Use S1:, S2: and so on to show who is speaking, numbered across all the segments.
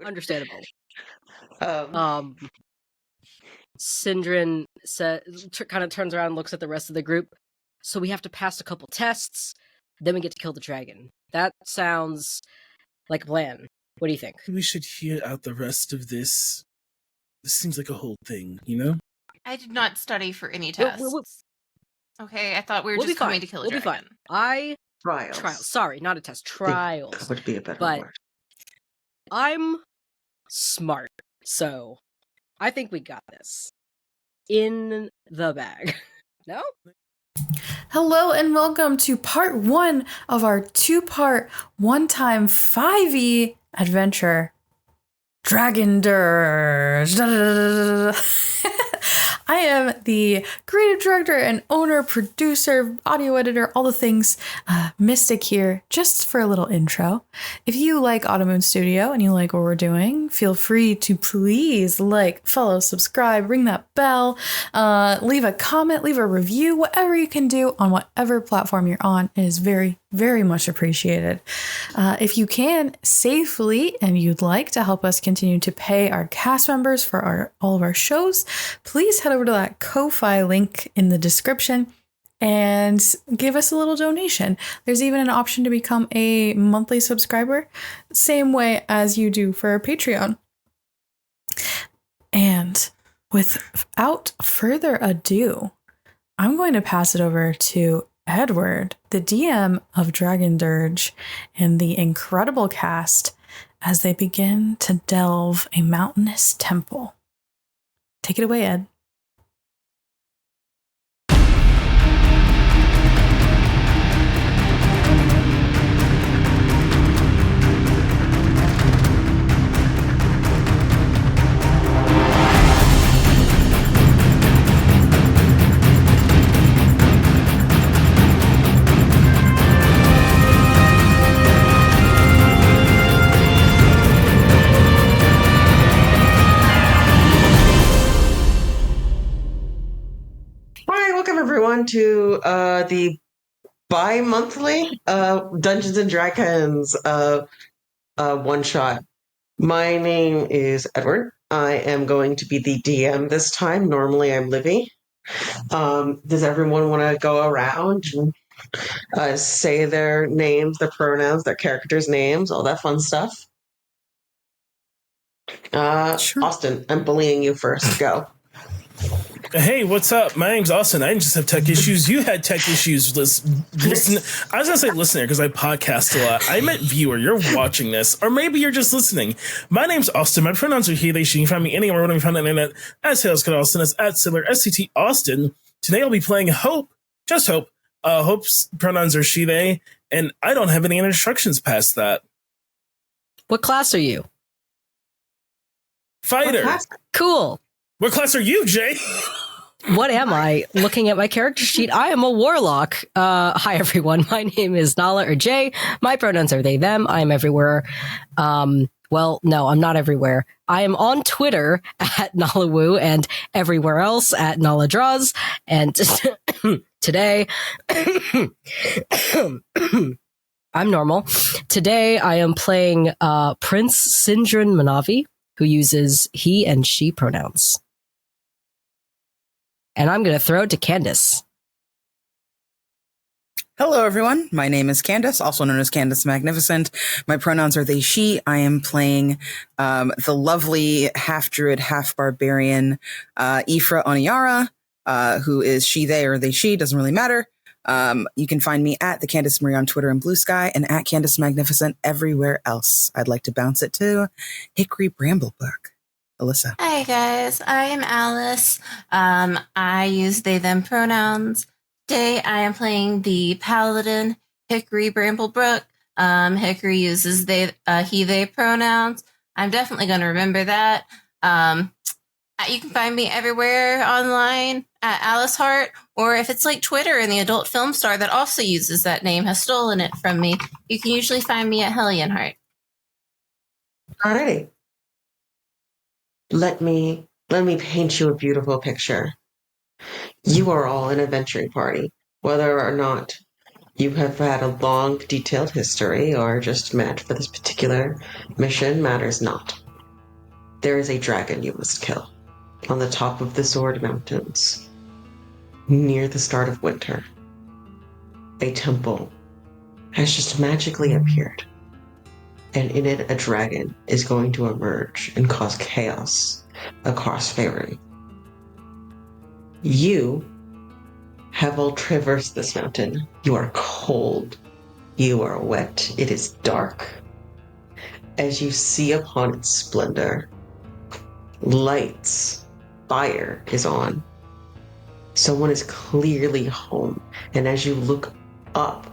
S1: Understandable.
S2: Um,
S1: Syndran kind of turns around and looks at the rest of the group. So we have to pass a couple tests, then we get to kill the dragon. That sounds like a plan. What do you think?
S3: We should hear out the rest of this. This seems like a whole thing, you know?
S4: I did not study for any tests. Okay, I thought we were just coming to kill a dragon.
S1: We'll be fine.
S2: Trials.
S1: Sorry, not a test. Trials.
S2: That would be a better word.
S1: I'm smart, so I think we got this. In the bag. No?
S5: Hello and welcome to part 1 of our 2-part one-time 5e adventure, Dragon Dirge. I am the creative director and owner, producer, audio editor, all the things, Mystic here, just for a little intro. If you like Automoon Studio and you like what we're doing, feel free to please like, follow, subscribe, ring that bell, leave a comment, leave a review, whatever you can do on whatever platform you're on is very, very much appreciated. If you can safely and you'd like to help us continue to pay our cast members for all of our shows, please head over to that Ko-Fi link in the description and give us a little donation. There's even an option to become a monthly subscriber, same way as you do for our Patreon. And without further ado, I'm going to pass it over to Edward, the DM of Dragon Dirge, and the incredible cast as they begin to delve a mountainous temple. Take it away, Ed.
S2: Everyone to the bi-monthly Dungeons and Dragons one-shot. My name is Edward. I am going to be the DM this time. Normally I'm Livy. Does everyone want to go around and say their names, their pronouns, their characters' names, all that fun stuff? Sure. Austin, I'm bullying you first. Go.
S3: Hey, what's up? My name's Austin. I didn't just have tech issues. You had tech issues. Listen, I was going to say listener because I podcast a lot. I meant viewer. You're watching this. Or maybe you're just listening. My name's Austin. My pronouns are he, they, she. You can find me anywhere when you find on the internet as Hales Code Austin. That's at Siller, SCT Austin. Today I'll be playing Hope. Just Hope. Hope's pronouns are she, they. And I don't have any instructions past that.
S1: What class are you?
S3: Fighter.
S1: Cool.
S3: What class are you, Jay?
S1: What am I? Looking at my character sheet, I am a warlock. Hi, everyone. My name is Nala or Jay. My pronouns are they, them. I am everywhere. Well, no, I'm not everywhere. I am on Twitter at NalaWoo and everywhere else at NalaDraws. And today, I'm normal. Today, I am playing Prince Syndran Manavi, who uses he and she pronouns. And I'm going to throw it to Candace.
S6: Hello, everyone. My name is Candace, also known as Candace Magnificent. My pronouns are they, she. I am playing the lovely half-druid, half-barbarian Ifra Honiara, who is she, they, or they, she. Doesn't really matter. You can find me at the Candace Marie on Twitter and Blue Sky and at Candace Magnificent everywhere else. I'd like to bounce it to Hickory Bramblebrook. Alyssa.
S4: Hi guys, I am Alyss. I use they them pronouns. Today I am playing the paladin Hickory Bramblebrook. Hickory uses they he they pronouns. I'm definitely going to remember that. You can find me everywhere online at Alyss Hart, or if it's like Twitter and the adult film star that also uses that name has stolen it from me, you can usually find me at Hellion Hart.
S2: Alrighty. Let me paint you a beautiful picture. You are all an adventuring party, whether or not you have had a long, detailed history or just met for this particular mission matters not. There is a dragon you must kill on the top of the Sword Mountains, near the start of winter. A temple has just magically appeared, and in it a dragon is going to emerge and cause chaos across Faerun. You have all traversed this mountain. You are cold. You are wet. It is dark. As you see upon its splendor, lights, fire is on. Someone is clearly home, and as you look up,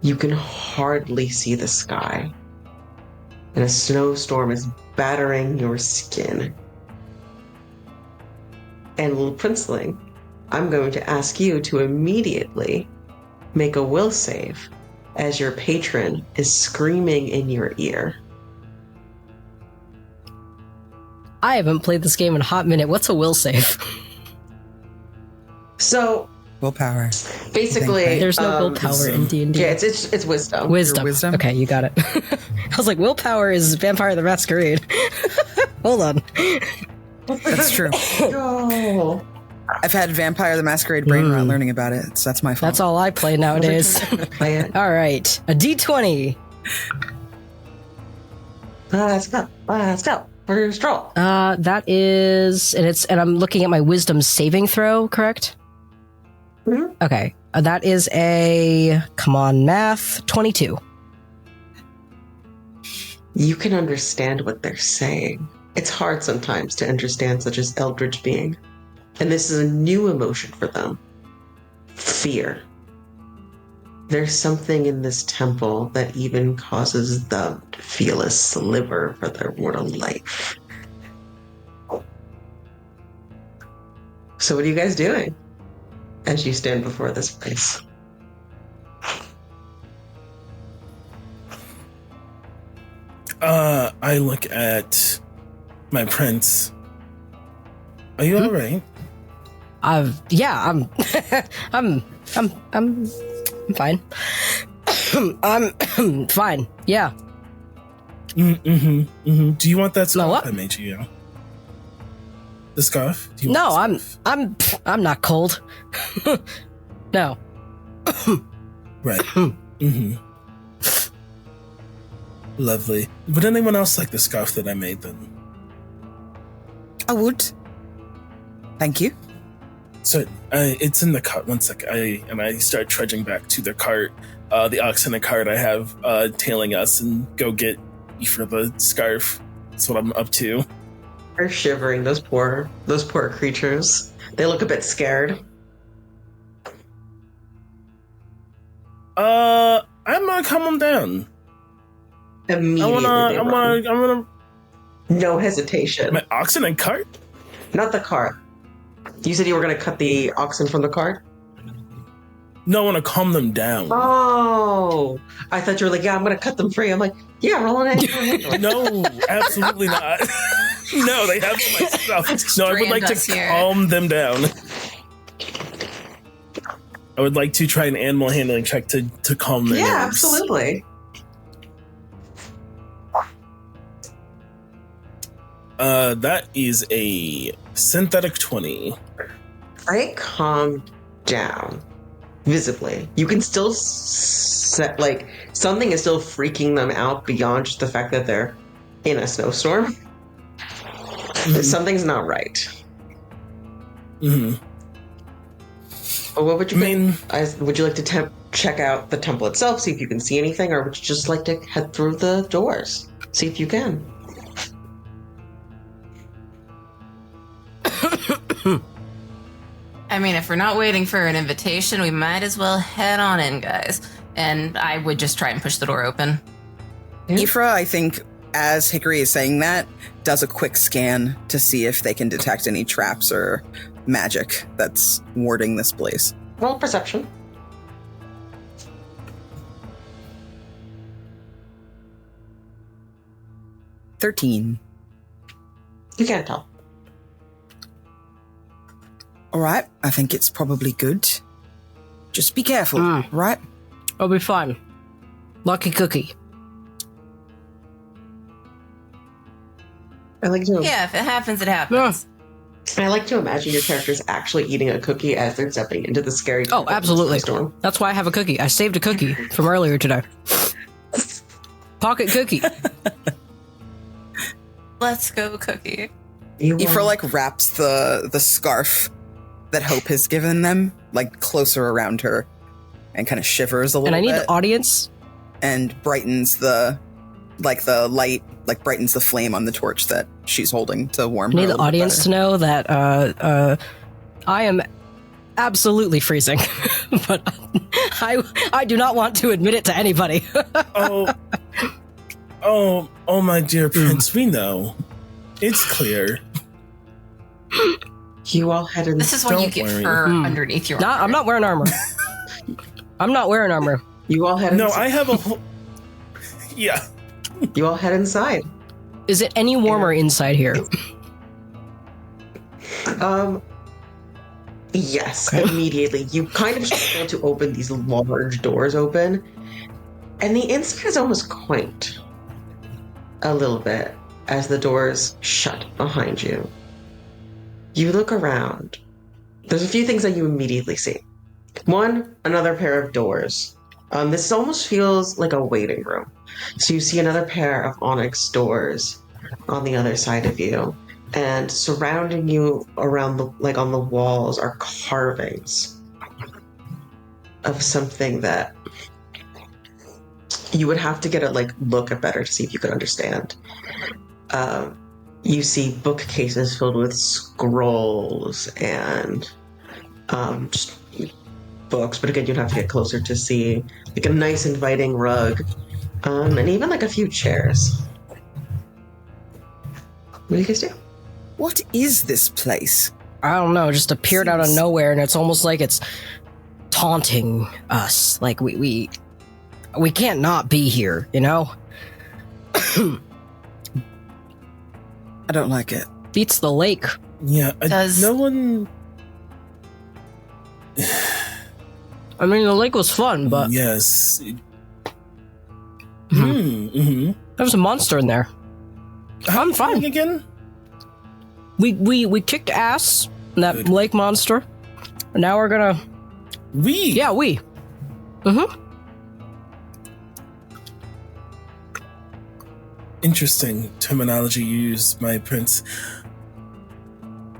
S2: you can hardly see the sky. And a snowstorm is battering your skin. And Princeling, I'm going to ask you to immediately make a will save as your patron is screaming in your ear.
S1: I haven't played this game in a hot minute. What's a will save?
S2: So
S6: Willpower.
S2: basically,
S1: There's no willpower in D&D.
S2: Yeah, it's wisdom.
S1: Wisdom.
S6: Wisdom?
S1: Okay, you got it. I was like, willpower is Vampire the Masquerade. Hold on.
S6: That's true.
S2: Oh.
S6: I've had Vampire the Masquerade brain rot learning about it, so that's my fault.
S1: That's all I play nowadays.
S2: Play it.
S1: All right, a D20.
S2: Let's go. Let's go. First roll.
S1: That is, and I'm looking at my wisdom saving throw, correct?
S2: Mhm.
S1: Okay, that is a, come on, math, 22.
S2: You can understand what they're saying. It's hard sometimes to understand such as eldritch being. And this is a new emotion for them. Fear. There's something in this temple that even causes them to feel a sliver for their mortal life. So what are you guys doing as you stand before this place?
S3: I look at my prince. Are you all right?
S1: Yeah, I'm fine. I'm fine. Yeah.
S3: Do you want that scarf
S1: what?
S3: I made you? The scarf? Do you
S1: No,
S3: want the scarf?
S1: I'm not cold. No.
S3: Right. Lovely. Would anyone else like the scarf that I made then?
S6: I would. Thank you.
S3: So it's in the cart. One sec. I start trudging back to the cart, the ox in the cart I have tailing us, and go get Ifra the scarf. That's what I'm up to.
S2: They're shivering, those poor creatures. They look a bit scared.
S3: I'm gonna calm them down.
S2: Immediately.
S3: I'm gonna
S2: No hesitation.
S3: my oxen and cart.
S2: Not the cart. You said you were going to cut the oxen from the cart?
S3: No, I want to calm them down.
S2: Oh, I thought you were like, yeah, I'm going to cut them free. I'm like, yeah, roll on it.
S3: No, absolutely not. No, they have my stuff. No, I would like to calm them down. I would like to try an animal handling check to calm them.
S2: Yeah, absolutely.
S3: That is a synthetic 20.
S2: They calm down visibly. You can still set, like, something is still freaking them out beyond just the fact that they're in a snowstorm. Something's not right.
S3: Mm-hmm.
S2: But what would you would you like to check out the temple itself, see if you can see anything, or would you just like to head through the doors, see if you can?
S4: I mean, if we're not waiting for an invitation, we might as well head on in, guys. And I would just try and push the door open.
S2: Yeah.
S6: Ifra, I think, as Hickory is saying that, does a quick scan to see if they can detect any traps or magic that's warding this place.
S2: Roll perception.
S6: $13.
S2: You can't tell.
S6: All right, I think it's probably good. Just be careful, right?
S1: I'll be fine. Lucky cookie.
S2: I like to.
S4: Yeah, if it happens, it happens.
S2: I like to imagine your characters actually eating a cookie as they're stepping into the scary.
S1: Oh, absolutely.
S2: Storm.
S1: That's why I have a cookie. I saved a cookie from earlier today. Pocket cookie.
S4: Let's go, Cookie.
S6: Ifra like wraps the scarf that Hope has given them like closer around her and kind of shivers a little bit.
S1: And I need the audience.
S6: And brightens the light, like brightens the flame on the torch that she's holding to warm her.
S1: I need the audience to know that I am absolutely freezing, but I do not want to admit it to anybody.
S3: Oh, my dear Prince, we know. It's clear.
S2: You all head in.
S4: This is why you get fur underneath your armor.
S1: I'm not wearing armor. I'm not wearing armor.
S2: You all head.
S3: No,
S2: inside.
S3: I have a whole. Yeah.
S2: You all head inside.
S1: Is it any warmer inside here?
S2: Yes, immediately. You kind of struggle to open these large doors open, and the inside is almost quaint. A little bit as the doors shut behind you. You look around. There's a few things that you immediately see. One, another pair of doors. This almost feels like a waiting room. So you see another pair of onyx doors on the other side of you, and surrounding you around on the walls are carvings of something that you would have to get a look at better to see if you could understand. You see bookcases filled with scrolls and just books, but again, you'd have to get closer to see a nice inviting rug, and even a few chairs. What do you guys do?
S6: What is this place?
S1: I don't know. It just appeared out of nowhere, and it's almost like it's taunting us. Like we can't not be here, you know?
S6: I don't like it.
S1: Beats the lake.
S3: Yeah. No one.
S1: I mean, the lake was fun, but
S3: Yes.
S1: there was a monster in there. I'm fine.
S3: Again?
S1: We kicked ass in that lake monster. And now we're gonna. Yeah, we.
S3: Interesting terminology you use, my prince.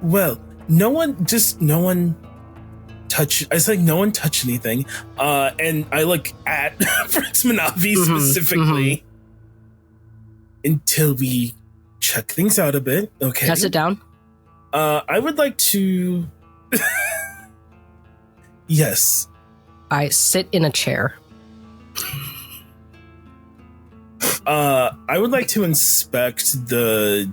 S3: Well, no one touch. I said no one touch anything. And I look at Prince Manavi specifically until we check things out a bit. Okay.
S1: Can I sit down?
S3: I would like to. Yes.
S1: I sit in a chair.
S3: I would like to inspect the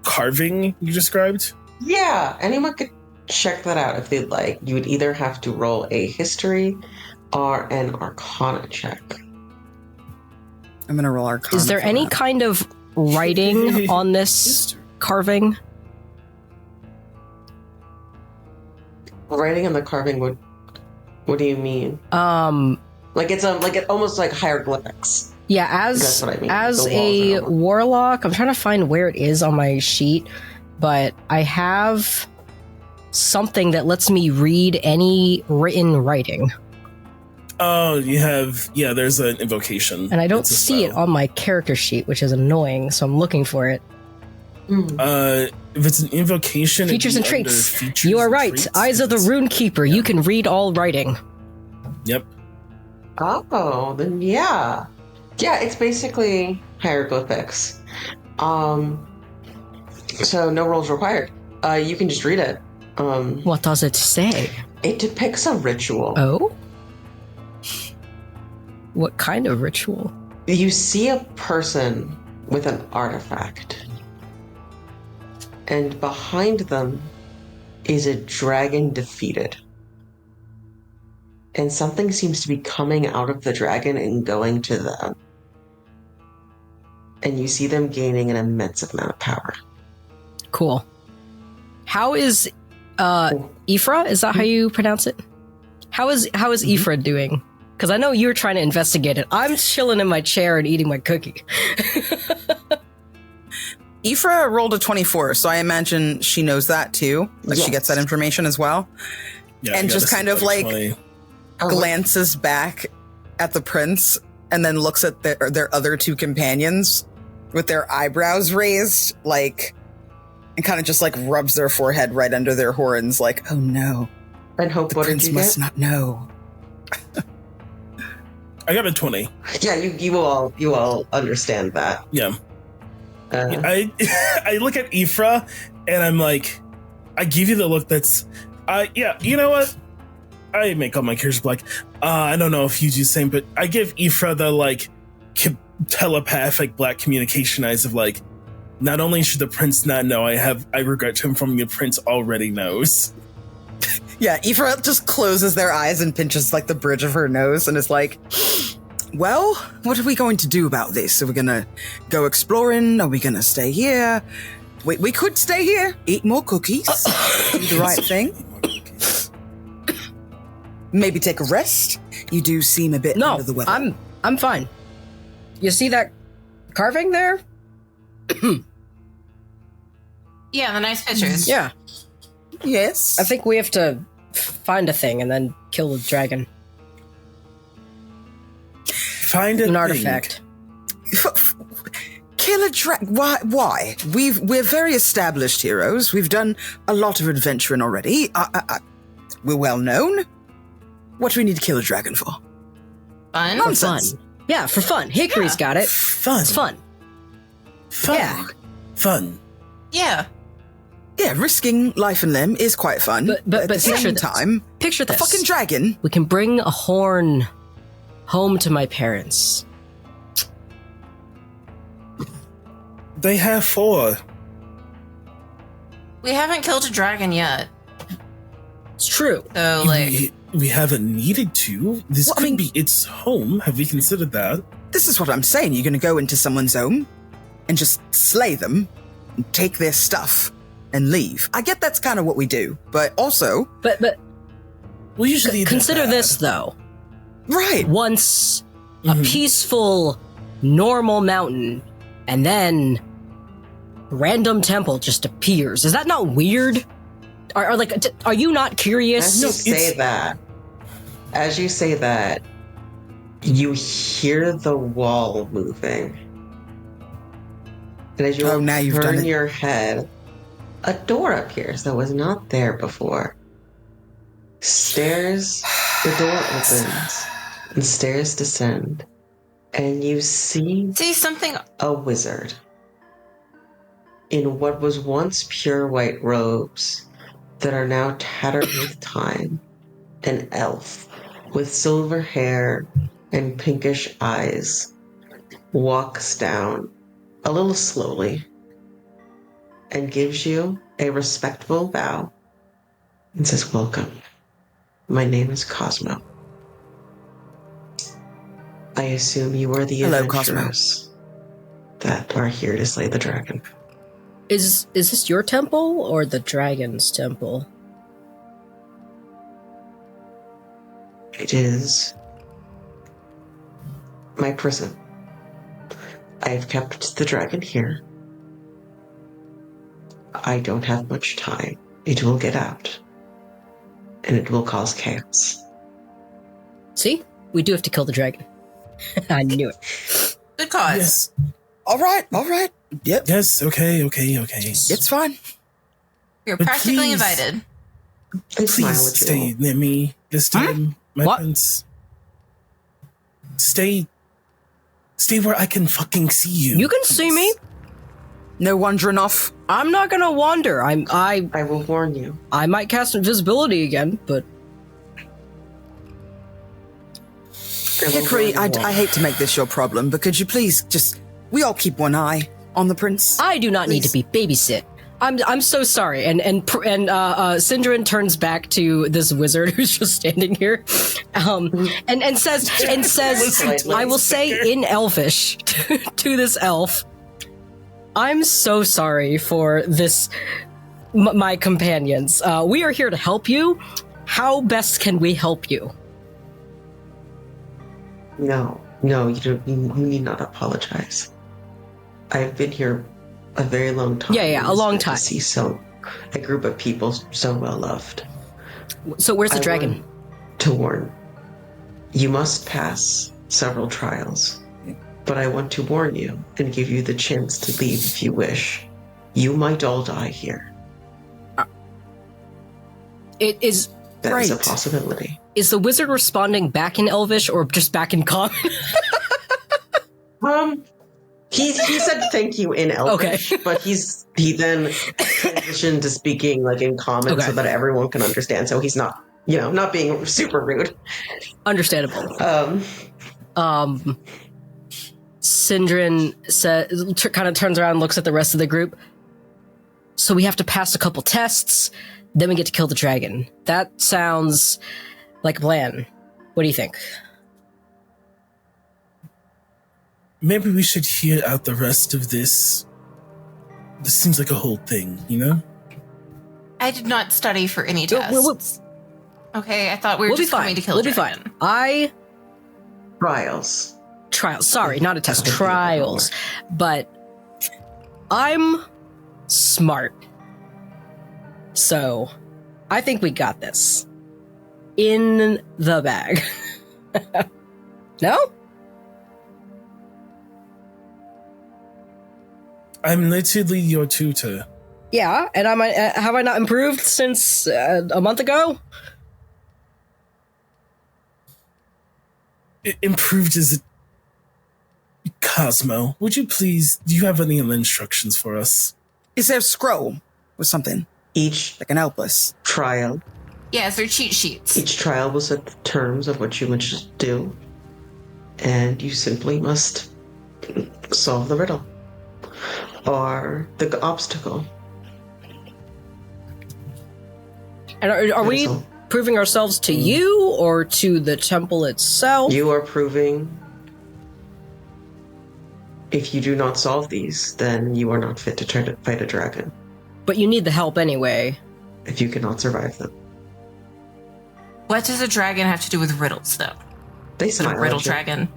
S3: carving you described.
S2: Yeah, anyone could check that out if they'd like. You would either have to roll a history or an arcana check.
S6: I'm gonna roll arcana.
S1: Is there any
S6: that.
S1: kind of writing on this carving?
S2: Writing on the carving, what do you mean? It's almost like hieroglyphics.
S1: Yeah,
S2: That's what I mean.
S1: as
S2: The walls
S1: a
S2: are all-
S1: warlock, I'm trying to find where it is on my sheet, but I have something that lets me read any written writing.
S3: Oh, you have, there's an invocation.
S1: And I don't
S3: It's a
S1: see it
S3: spell.
S1: on my character sheet, which is annoying, so I'm looking for it.
S2: Mm.
S3: If it's an invocation,
S1: Features
S3: it'd
S1: and
S3: be under
S1: traits.
S3: features
S1: You are
S3: and
S1: right.
S3: traits.
S1: Eyes of the Rune Keeper. You can read all writing.
S3: Yep.
S2: Oh, then yeah. Yeah, it's basically hieroglyphics. So no rolls required. You can just read it.
S1: What does it say?
S2: It depicts a ritual.
S1: Oh? What kind of ritual?
S2: You see a person with an artifact. And behind them is a dragon defeated. And something seems to be coming out of the dragon and going to them. And you see them gaining an immense amount of power.
S1: Cool. How is Ifra? Is that how you pronounce it? How is Ifra doing? Because I know you're trying to investigate it. I'm chilling in my chair and eating my cookie.
S6: Ifra rolled a 24, so I imagine she knows that too. Like she gets that information as well.
S3: Yeah,
S6: And just kind of like
S3: 20.
S6: glances back at the prince and then looks at their other two companions with their eyebrows raised, like, and kind of just like rubs their forehead right under their horns, like, oh no.
S2: And Hope,
S6: The
S2: what did
S6: prince
S2: you
S6: must
S2: get?
S6: not know.
S3: I got a 20.
S2: Yeah, you all understand that.
S3: Yeah. I look at Ifra and I'm like, I give you the look that's, yeah, you know what? I make all my characters black. I don't know if you do the same, but I give Ifra the like telepathic black communication eyes of like, not only should the prince not know, I regret to inform you the prince already knows.
S6: Yeah, Ifra just closes their eyes and pinches like the bridge of her nose and is like, well, what are we going to do about this? Are we going to go exploring? Are we going to stay here? We could stay here, eat more cookies, do the right thing. Maybe take a rest. You do seem a bit
S1: No,
S6: under the weather.
S1: I'm fine. You see that carving there?
S4: Yeah, the nice pictures.
S1: Yeah.
S6: Yes.
S1: I think we have to find a thing and then kill the dragon.
S3: Find
S1: An
S3: thing.
S1: artifact.
S6: Kill a dragon? Why? We're very established heroes. We've done a lot of adventuring already. We're well known. What do we need to kill a dragon for?
S4: Fun.
S6: Nonsense.
S1: Fun. Yeah, for fun. Hickory's got it.
S3: Fun.
S1: It's fun.
S3: Fun.
S1: Yeah.
S3: Fun.
S4: Yeah.
S6: Yeah, risking life and limb is quite fun.
S1: But
S6: at the
S1: picture
S6: same
S1: this.
S6: time,
S1: Picture
S6: a
S1: this.
S6: fucking dragon.
S1: We can bring a horn home to my parents.
S3: They have 4.
S4: We haven't killed a dragon yet.
S1: It's true.
S4: So, like,
S3: We haven't needed to. This
S6: Well, I
S3: could
S6: mean-
S3: be its home. Have we considered that?
S6: This is what I'm saying. You're going to go into someone's home and just slay them, and take their stuff, and leave. I get that's kind of what we do, but also,
S1: But
S3: We usually do
S1: consider
S3: that.
S1: this, though.
S6: right.
S1: Once a
S3: Mhm.
S1: peaceful, normal mountain, and then random temple just appears. Is that not weird? Are you not curious?
S2: As you say that, you hear the wall moving. And as you
S6: Now you've done
S2: turn
S6: it.
S2: your head, a door appears that was not there before. The door opens, and stairs descend, and you see
S4: see something.
S2: a wizard in what was once pure white robes that are now tattered with time, an elf with silver hair and pinkish eyes walks down a little slowly and gives you a respectful bow and says, "Welcome. My name is Cosmo. I assume you are the
S6: Hello,
S2: adventurers that are here to slay the dragon."
S1: Is this your temple or the dragon's temple?
S2: It is my prison. I have kept the dragon here. I don't have much time. It will get out, and it will cause chaos.
S1: See? We do have to kill the dragon. I knew it.
S4: Good cause.
S3: Yes.
S6: All right. Yep.
S3: Yes. Okay.
S6: It's fine.
S4: You're
S3: But
S4: practically
S3: please.
S4: invited.
S2: I smile
S3: Please
S2: at you.
S3: stay near me this time, my
S1: What?
S3: prince. Stay where I can fucking see you.
S1: You can see me.
S6: No wandering off.
S1: I'm not gonna wander. I
S2: I will warn you.
S1: might cast invisibility again, but
S2: I will
S6: Hickory,
S2: warn you.
S6: I hate to make this your problem, but could you please we all keep one eye on the prince?
S1: I do not need to be babysit. I'm so sorry. And Syndran turns back to this wizard who's just standing here, and says, I will say in Elvish to this elf, I'm so sorry for this, my companions. We are here to help you. How best can we help you?
S2: No, you need not apologize. I've been here a very long time.
S1: Yeah, a long time.
S2: To see a group of people so well loved.
S1: So where's the
S2: I
S1: dragon?
S2: want to warn, you must pass several trials, but I want to warn you and give you the chance to leave if you wish. You might all die here.
S1: It is.
S2: That is a possibility.
S1: Is the wizard responding back in Elvish or just back in Common?
S2: He said thank you in Elvish,
S1: Okay.
S2: but he then transitioned to speaking like in Common so that everyone can understand. So he's not, not being super rude.
S1: Understandable. Syndran kind of turns around and looks at the rest of the group. So we have to pass a couple tests, then we get to kill the dragon. That sounds like a plan. What do you think?
S3: Maybe we should hear out the rest of this. This seems like a whole thing,
S4: I did not study for any tests. Okay, I thought we were just coming to kill a dragon.
S1: We'll be fine.
S2: Trials.
S1: Sorry, not a test. Trials. But I'm smart. So I think we got this. In the bag. No?
S3: I'm literally your tutor.
S1: Yeah, and have I not improved since a month ago?
S3: Improved as a Cosmo. Would you please, do you have any instructions for us?
S6: Is there a scroll or something
S2: Each
S6: that can help us?
S2: trial.
S4: Yes, they're cheat sheets.
S2: Each trial will set the terms of what you must do, and you simply must solve the riddle or the obstacle.
S1: And are we proving ourselves to you or to the temple itself?
S2: You are proving if you do not solve these, then you are not fit to try to fight a dragon.
S1: But you need the help anyway.
S2: If you cannot survive them.
S4: What does a dragon have to do with riddles, though?
S2: They
S4: It's a
S2: smile
S4: riddle
S2: at you.
S4: dragon.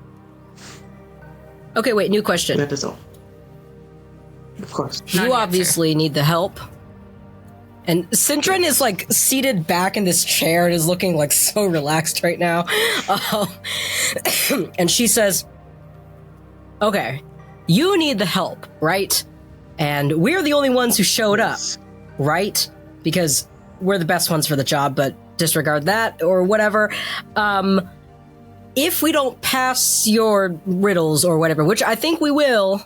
S1: Okay, wait, new question.
S2: That is all. Of course.
S4: Not
S1: You
S4: an
S1: obviously need the help. And Syndran is like seated back in this chair and is looking like so relaxed right now. And she says, okay, you need the help, right? And we're the only ones who showed up, right? Because we're the best ones for the job, but disregard that or whatever. If we don't pass your riddles or whatever, which I think we will,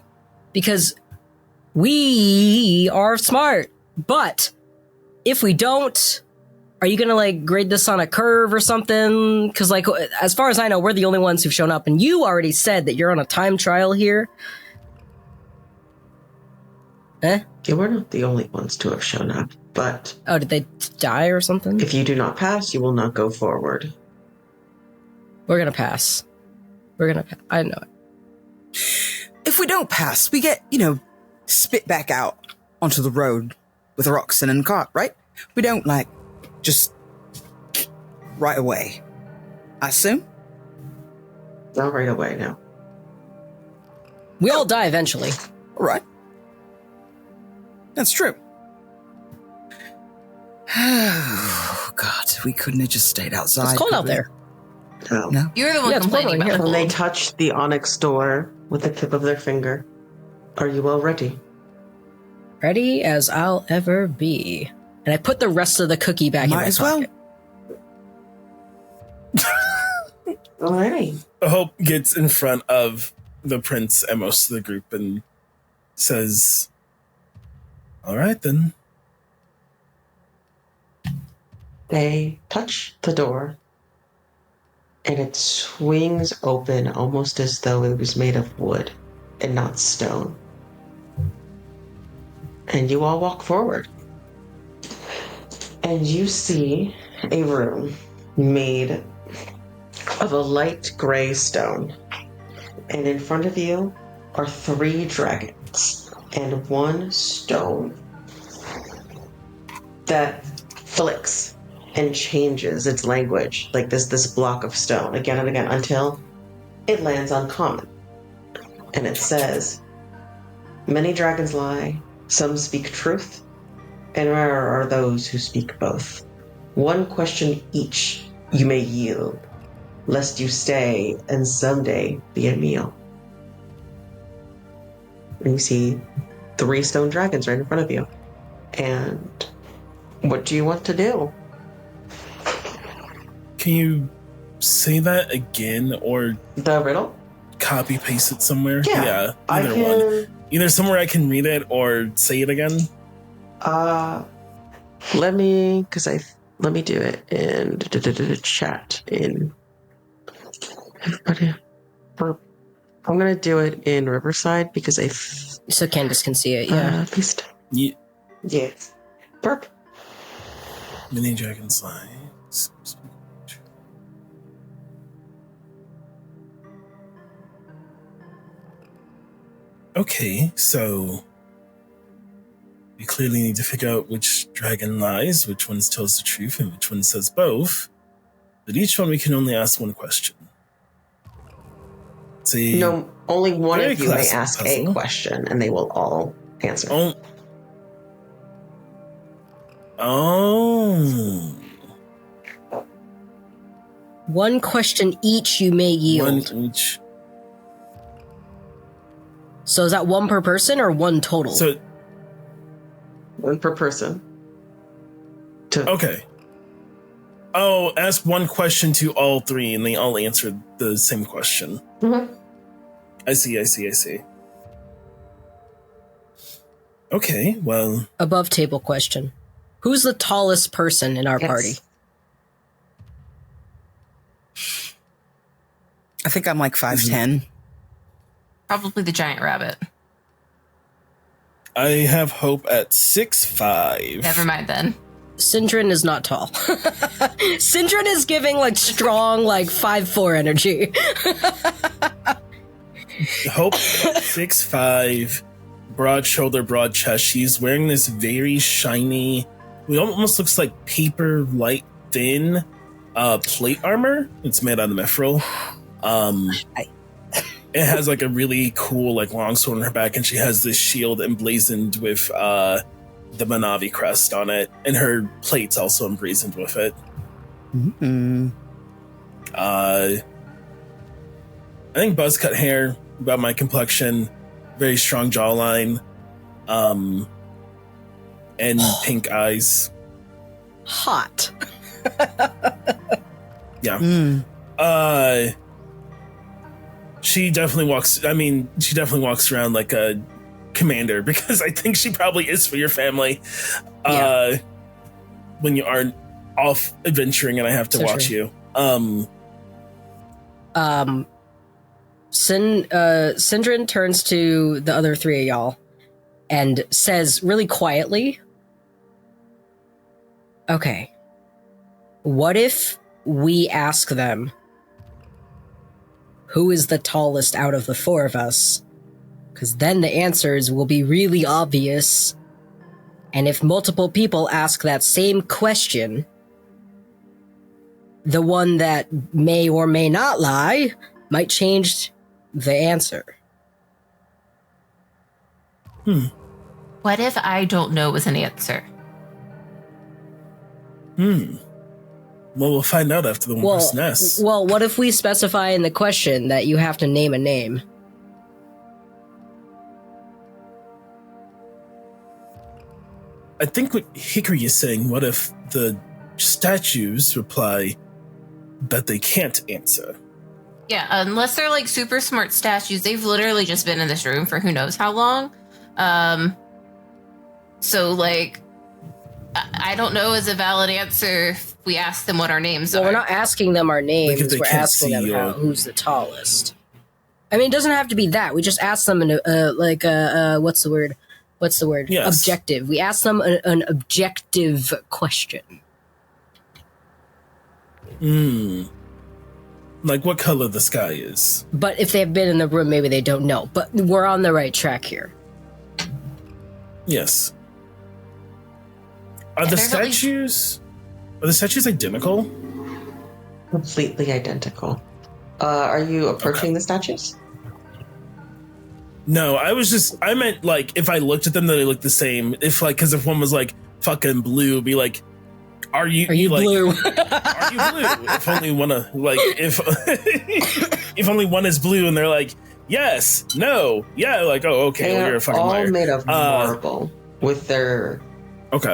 S1: because we are smart, but if we don't, are you gonna like grade this on a curve or something? Because like, as far as I know, we're the only ones who've shown up, and you already said that you're on a time trial here.
S2: Yeah, we're not the only ones to have shown up, but...
S1: Oh, did they die or something?
S2: If you do not pass, you will not go forward.
S1: We're gonna pass. I know it.
S6: If we don't pass, we get, spit back out onto the road with our oxen and cart, right? We don't, just right away. I assume?
S2: Not right away, no.
S1: We all die eventually.
S6: All right. That's true. Oh, God, we couldn't have just stayed outside.
S1: It's cold
S6: could
S1: out
S6: we?
S1: there.
S2: No.
S4: You're the one
S1: it's
S4: complaining
S1: pouring
S4: about
S1: here.
S4: the
S2: When they
S4: cold.
S2: touch the onyx door with the tip of their finger, are you all ready?
S1: Ready as I'll ever be. And I put the rest of the cookie back in
S6: Might
S1: my
S6: as well.
S1: pocket.
S2: Alrighty.
S3: Hope gets in front of the prince and most of the group and says, all right, then.
S2: They touch the door, and it swings open almost as though it was made of wood and not stone. And you all walk forward. And you see a room made of a light gray stone. And in front of you are 3 dragons and 1 stone that flicks and changes its language, like this block of stone again and again until it lands on common. And it says, Many dragons lie, some speak truth, and rare are those who speak both. One question each you may yield, lest you stay and someday be a meal. And you see 3 stone dragons right in front of you. And what do you want to do?
S3: Can you say that again or
S2: The riddle?
S3: copy paste it somewhere?
S2: Yeah,
S3: Either one. Either somewhere I can read it or say it again.
S2: Let me do it in chat in everybody. I'm gonna do it in Riverside because
S1: So Candace can see it, yeah.
S2: at least
S3: Yeah.
S2: Burp.
S3: Mini dragons lie. Okay, so we clearly need to figure out which dragon lies, which one tells the truth, and which one says both. But each one we can only ask one question. See,
S2: No, only one
S3: very
S2: of you may
S3: classic
S2: ask
S3: puzzle.
S2: a question, and they will all answer.
S3: Oh.
S1: One question each you may yield.
S3: One each.
S1: So is that one per person or one total?
S3: So,
S2: One per person.
S3: okay. Oh, ask one question to all 3 and they all answer the same question.
S2: Mm-hmm.
S3: I see. Okay, well.
S1: Above table question. Who's the tallest person in our party?
S6: I think I'm like 5'10".
S4: Probably the giant rabbit.
S3: I have Hope at 6'5".
S4: Never mind then.
S1: Syndran is not tall. Syndran is giving like strong, like 5'4" energy.
S3: Hope 6'5", broad shoulder, broad chest. She's wearing this very shiny, it almost looks like paper light thin plate armor. It's made out of mithril. It has like a really cool like long sword on her back, and she has this shield emblazoned with the Manavi crest on it, and her plate's also emblazoned with it.
S6: Mm-hmm.
S3: I think buzz cut hair, about my complexion, very strong jawline, and pink eyes.
S1: Hot.
S3: Yeah. She definitely walks around like a commander, because I think she probably is for your family. When you aren't off adventuring and I have to watch you.
S1: Syndran turns to the other 3 of y'all and says really quietly, okay, what if we ask them who is the tallest out of the 4 of us? Because then the answers will be really obvious. And if multiple people ask that same question, the one that may or may not lie might change the answer.
S4: What if I don't know was an answer?
S3: Well, we'll find out after the one person asks.
S1: Well, what if we specify in the question that you have to name a name?
S3: I think what Hickory is saying, what if the statues reply that they can't answer?
S4: Yeah, unless they're like super smart statues, they've literally just been in this room for who knows how long. So like, I don't know is a valid answer if we ask them what our names are.
S1: We're not asking them our names.
S3: Like
S1: we're asking them who's the tallest. I mean, it doesn't have to be that. We just ask them what's the word? What's the word?
S3: Yes.
S1: Objective. We ask them an objective question.
S3: Like what color the sky is.
S1: But if they've been in the room, maybe they don't know. But we're on the right track here.
S3: Yes. Are the statues identical?
S2: Completely identical. Are you approaching the statues?
S3: No, I meant like if I looked at them, they looked the same. If like, because if one was like fucking blue, be like, are you like,
S1: blue?
S3: Are you blue? If only one like if only one is blue, and they're like, yes, no, yeah, like, oh, okay, well, you're a fucking
S2: all
S3: liar.
S2: made of marble with their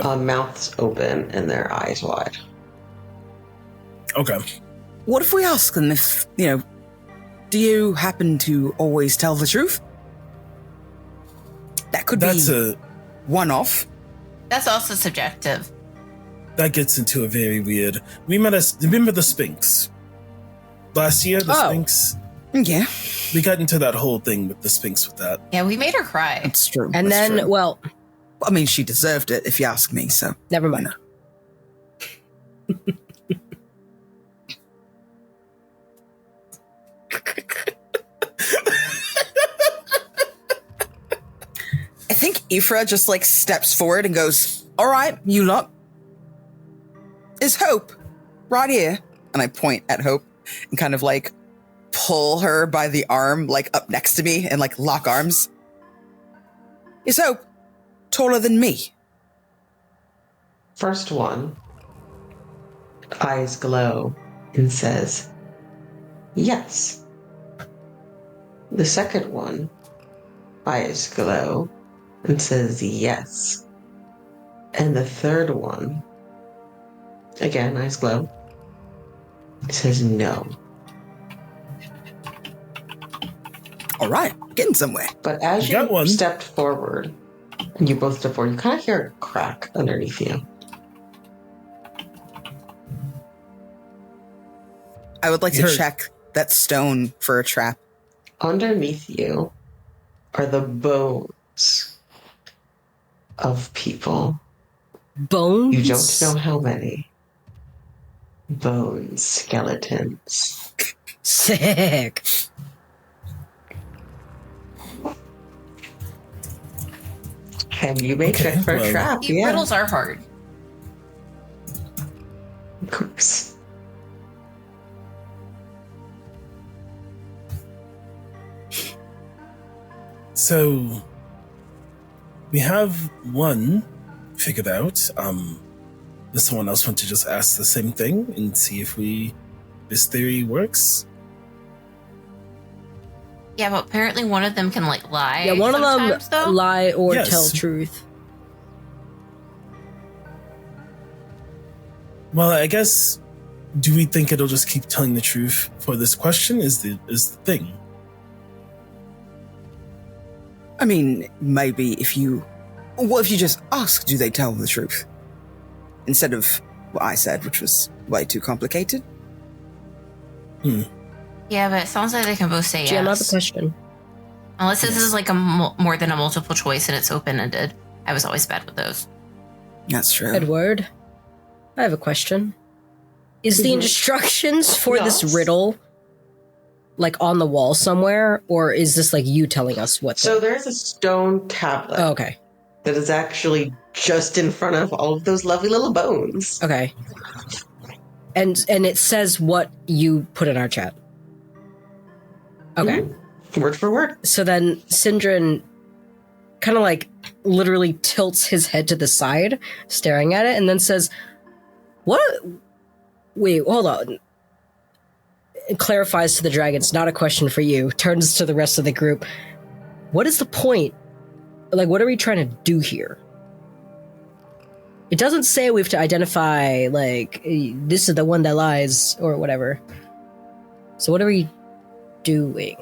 S2: mouths open and their eyes wide.
S3: Okay.
S6: What if we ask them if, do you happen to always tell the truth? That could be a one-off.
S4: That's also subjective.
S3: That gets into a very weird. Remember the Sphinx last year? The Sphinx.
S6: Yeah,
S3: we got into that whole thing with the Sphinx with that.
S4: Yeah, we made her cry.
S6: That's true.
S1: And
S6: That's
S1: then,
S6: true.
S1: well,
S6: I mean, she deserved it, if you ask me. So
S1: never mind.
S6: I think Ifra just like steps forward and goes, "All right, you lot. Is Hope right here?" And I point at Hope and kind of like pull her by the arm, like up next to me, and like lock arms. Is Hope taller than me?
S2: First one, eyes glow and says, yes. The second one, eyes glow and says, yes. And the third one, again, eyes glow, says no.
S6: All right, getting somewhere.
S2: But as you stepped forward, and you both step forward, you kind of hear a crack underneath you.
S6: I would like to check that stone for a trap.
S2: Underneath you are the bones of people.
S1: Bones?
S2: You don't know how many. Bones, skeletons.
S1: Sick.
S2: And you may check for a trap.
S4: Yeah. Riddles are hard.
S2: Of course.
S3: So we have one figured out. Does someone else want to just ask the same thing and see if this theory works?
S4: Yeah, but apparently one of them can like lie.
S1: Yeah, one of them lie or tell truth.
S3: Well, I guess, do we think it'll just keep telling the truth for this question is the thing?
S6: I mean, maybe if you just ask, do they tell the truth? Instead of what I said, which was way too complicated.
S4: Yeah, but it sounds like they can both say yes.
S1: GM, I have a question.
S4: Unless this is like a more than a multiple choice and it's open-ended. I was always bad with those.
S6: That's true.
S1: Edward, I have a question. Is the instructions for this riddle like on the wall somewhere, or is this like you telling us what?
S2: So there's a stone tablet.
S1: Oh, okay.
S2: That is actually just in front of all of those lovely little bones.
S1: Okay. And it says what you put in our chat. Okay.
S2: Mm-hmm. Word for word.
S1: So then Syndran kind of like literally tilts his head to the side, staring at it, and then says, "What? Wait, hold on." It clarifies to the dragons, not a question for you. Turns to the rest of the group. What is the point? Like, what are we trying to do here? It doesn't say we have to identify, like, this is the one that lies, or whatever. So what are we doing?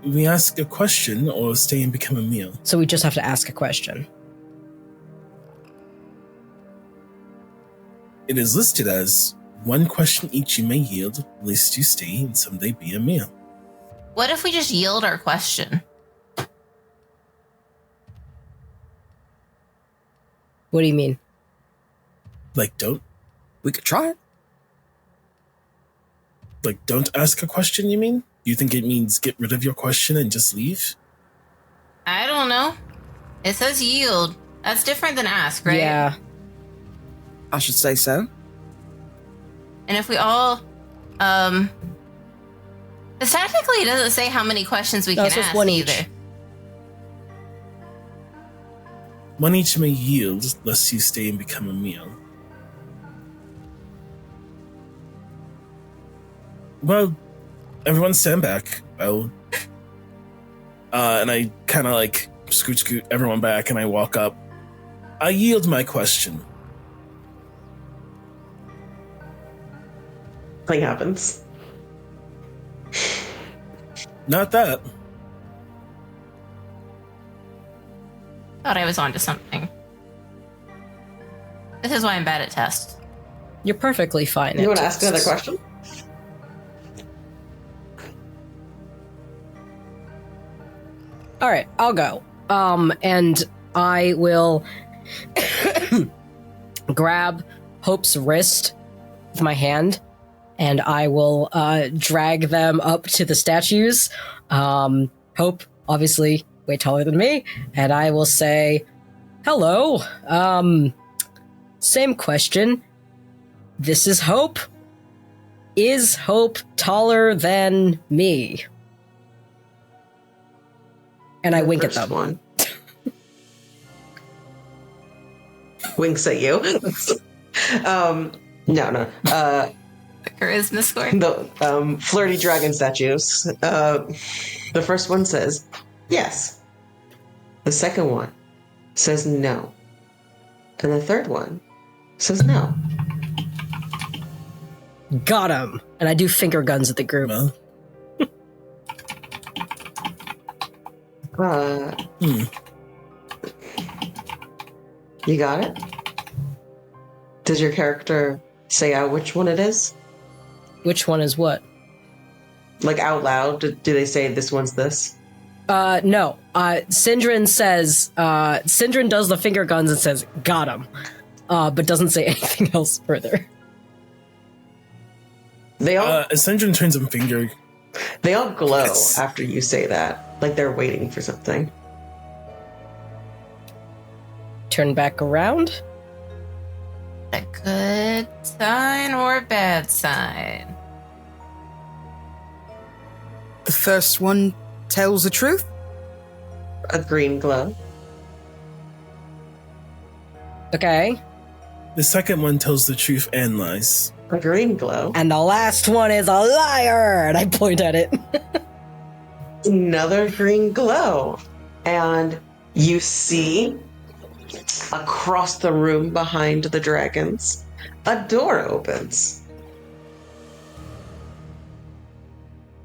S3: We ask a question or stay and become a meal.
S1: So we just have to ask a question.
S3: It is listed as one question each you may yield, lest you stay and someday be a meal.
S4: What if we just yield our question?
S1: What do you mean?
S3: Like,
S6: we could try it.
S3: Like, don't ask a question, you mean? You think it means get rid of your question and just leave?
S4: I don't know. It says yield. That's different than ask, right?
S1: Yeah.
S6: I should say so.
S4: And if we all, because Because technically it doesn't say how many questions we
S1: No,
S4: can
S1: it's just
S4: ask
S1: one each.
S4: either.
S3: One each may yield, lest you stay and become a meal. Well, everyone stand back. And I kind of like scoot everyone back, and I walk up. I yield my question.
S2: Thing happens.
S3: Not that.
S4: Thought I was onto something. This is why I'm bad at tests.
S1: You're perfectly fine.
S2: You
S1: at
S2: want to ask another
S1: tests.
S2: question?
S1: All right, I'll go. And I will grab Hope's wrist with my hand, and I will drag them up to the statues. Hope, obviously, way taller than me, and I will say, "Hello. Same question. This is Hope. Is Hope taller than me?" And I wink at
S2: First
S1: them.
S2: one. Winks at you. No.
S4: Charisma score.
S2: The flirty dragon statues. The first one says yes. The second one says no. And the third one says no.
S1: Got him. And I do finger guns at the group.
S3: Well,
S2: You got it? Does your character say out which one it is?
S1: Which one is what?
S2: Like out loud? Do they say this one's this?
S1: No. Syndran says, Syndran does the finger guns and says, got him. But doesn't say anything else further.
S2: They all
S3: Syndran turns a finger.
S2: they all glow
S3: Yes.
S2: after you say that. Like they're waiting for something.
S1: Turn back around.
S4: A good sign or a bad sign?
S6: The first one tells the truth.
S2: A green glow.
S1: Okay.
S3: The second one tells the truth and lies.
S2: A green glow.
S1: And the last one is a liar. And I point at it.
S2: Another green glow. And you see across the room behind the dragons, a door opens.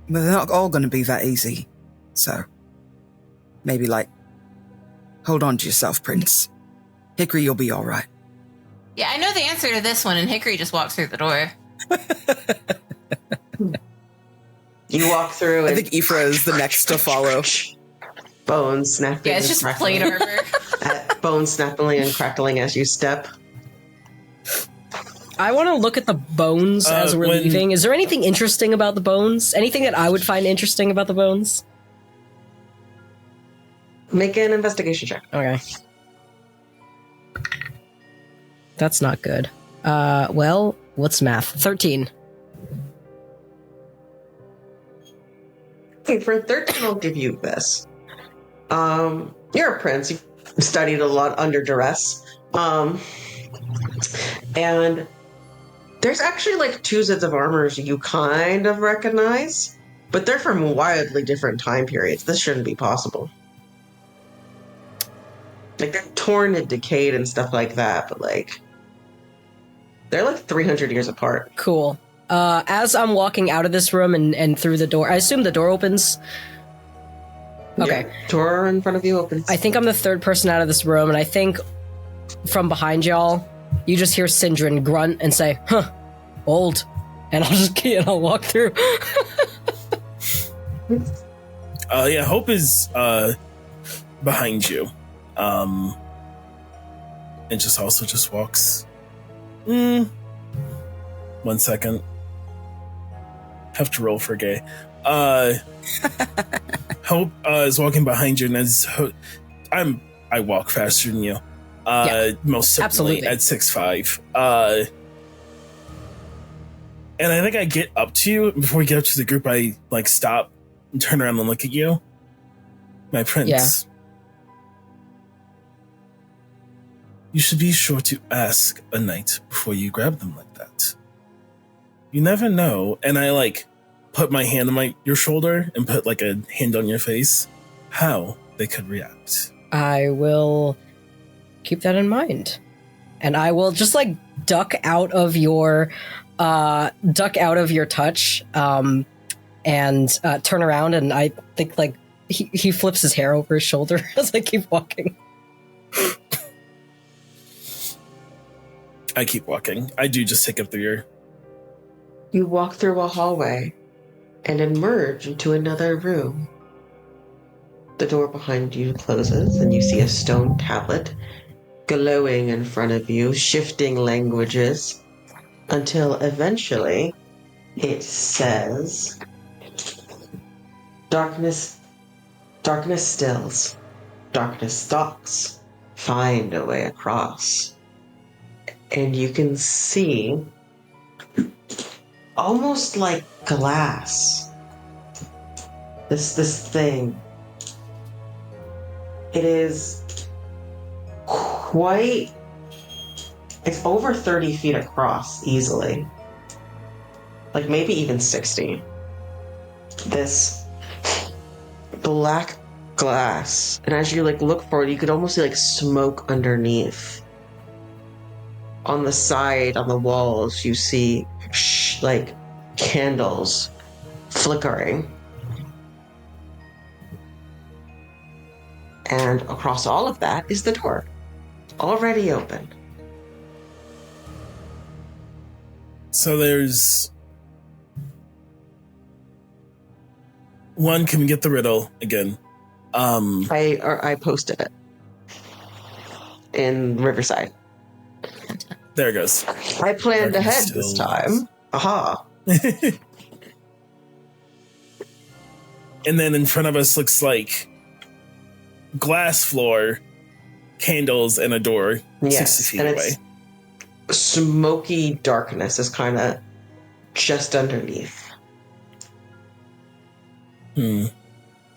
S6: But they're not all going to be that easy. So, maybe hold on to yourself, Prince. Hickory, you'll be all right.
S4: Yeah, I know the answer to this one, and Hickory just walks through the door.
S2: You walk through
S6: I
S2: and
S6: think Ifra is the next to follow.
S2: bones snapping.
S4: Yeah, it's just plate armor.
S2: Bones snapping and crackling as you step.
S1: I want to look at the bones as we're
S3: when-
S1: leaving. Is there anything interesting about the bones? Anything that I would find interesting about the bones?
S2: Make an investigation check.
S1: Okay. That's not good. Well, what's math? 13.
S2: Okay, for 13, I'll give you this. You're a prince. You've studied a lot under duress. And there's actually two sets of armors you kind of recognize, but they're from wildly different time periods. This shouldn't be possible. They're torn and decayed and stuff like that, but they're 300 years apart.
S1: Cool. As I'm walking out of this room and through the door, I assume the door opens. Okay.
S2: Yeah, door in front of you opens.
S1: I think I'm the third person out of this room, and I think from behind y'all, you just hear Syndran grunt and say, huh, old. And I'll walk through.
S3: Yeah, Hope is behind you. And just walks. 1 second. Have to roll for gay. Hope is walking behind you, and I walk faster than you.
S1: Yeah,
S3: most certainly
S1: absolutely.
S3: at 6'5". And I think I get up to you. Before we get up to the group, I like stop and turn around and look at you. My prince.
S1: Yeah.
S3: You should be sure to ask a knight before you grab them like that. You never know. And I like put my hand on your shoulder and put like a hand on your face. How they could react.
S1: I will keep that in mind. And I will just like duck out of your touch and turn around, and I think like he flips his hair over his shoulder as I keep walking.
S3: I keep walking. I do just take up the rear.
S2: You walk through a hallway and emerge into another room. The door behind you closes and you see a stone tablet glowing in front of you, shifting languages, until eventually it says, Darkness stills, darkness stalks, find a way across. And you can see, almost like glass, this thing. It is it's over 30 feet across easily. Like maybe even 60. This black glass. And as you like look for it, you could almost see like smoke underneath. On the side, on the walls, you see like candles flickering. And across all of that is the door, already open.
S3: So there's one. Can we get the riddle again?
S2: I posted it in Riverside.
S3: There it goes.
S2: I planned
S3: Darkness
S2: ahead this
S3: stills.
S2: time. Aha.
S3: And then in front of us looks like glass floor, candles, and a door 60 feet
S2: and
S3: away.
S2: it's smoky darkness is kind of just underneath.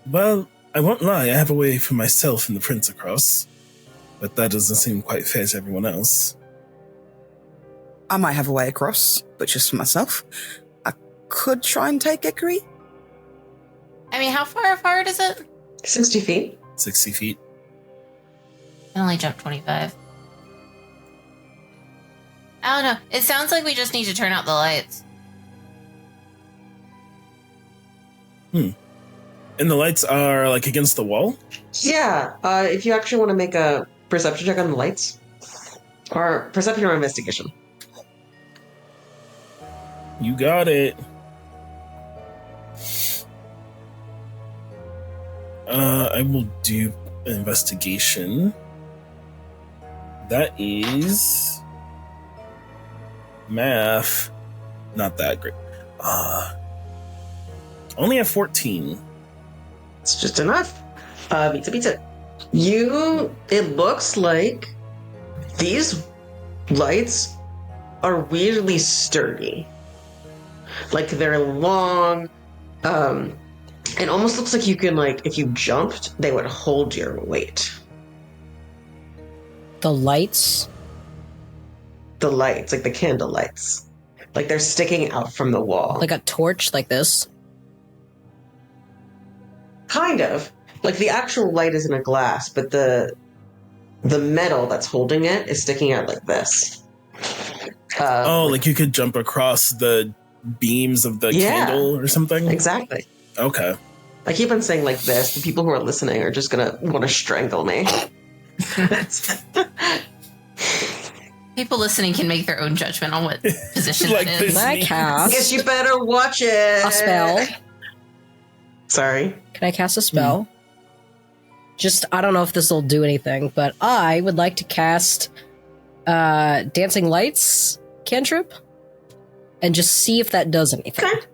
S3: Well, I won't lie, I have a way for myself and the prince across, but that doesn't seem quite fair to everyone else.
S6: I might have a way across, but just for myself. I could try and take Hickory.
S4: I mean, how far apart is it?
S2: 60 feet?
S3: 60 feet.
S4: I only jumped 25. I don't know. It sounds like we just need to turn out the lights.
S3: And the lights are like against the wall?
S2: Yeah. If you actually want to make a perception check on the lights, or perception or investigation.
S3: You got it. I will do an investigation. That is math. Not that great. Only a 14.
S2: It's just enough. Pizza. It looks like these lights are weirdly sturdy. Like they're long. It almost looks like you can, like, if you jumped, they would hold your weight.
S1: The lights?
S2: The lights, like the candle lights. Like they're sticking out from the wall.
S1: Like a torch like this?
S2: Kind of. Like the actual light is in a glass, but the metal that's holding it is sticking out like this.
S3: Like you could jump across the beams of the candle or something?
S2: Exactly.
S3: Okay.
S2: I keep on saying like this. The people who are listening are just going to want to strangle me.
S4: People listening can make their own judgment on what position
S3: Like
S4: it
S3: this.
S4: is.
S1: Can I cast
S2: Guess you better watch it.
S1: a spell?
S2: Sorry.
S1: Can I cast a spell? Just, I don't know if this will do anything, but I would like to cast Dancing Lights cantrip and just see if that does anything.
S2: Okay.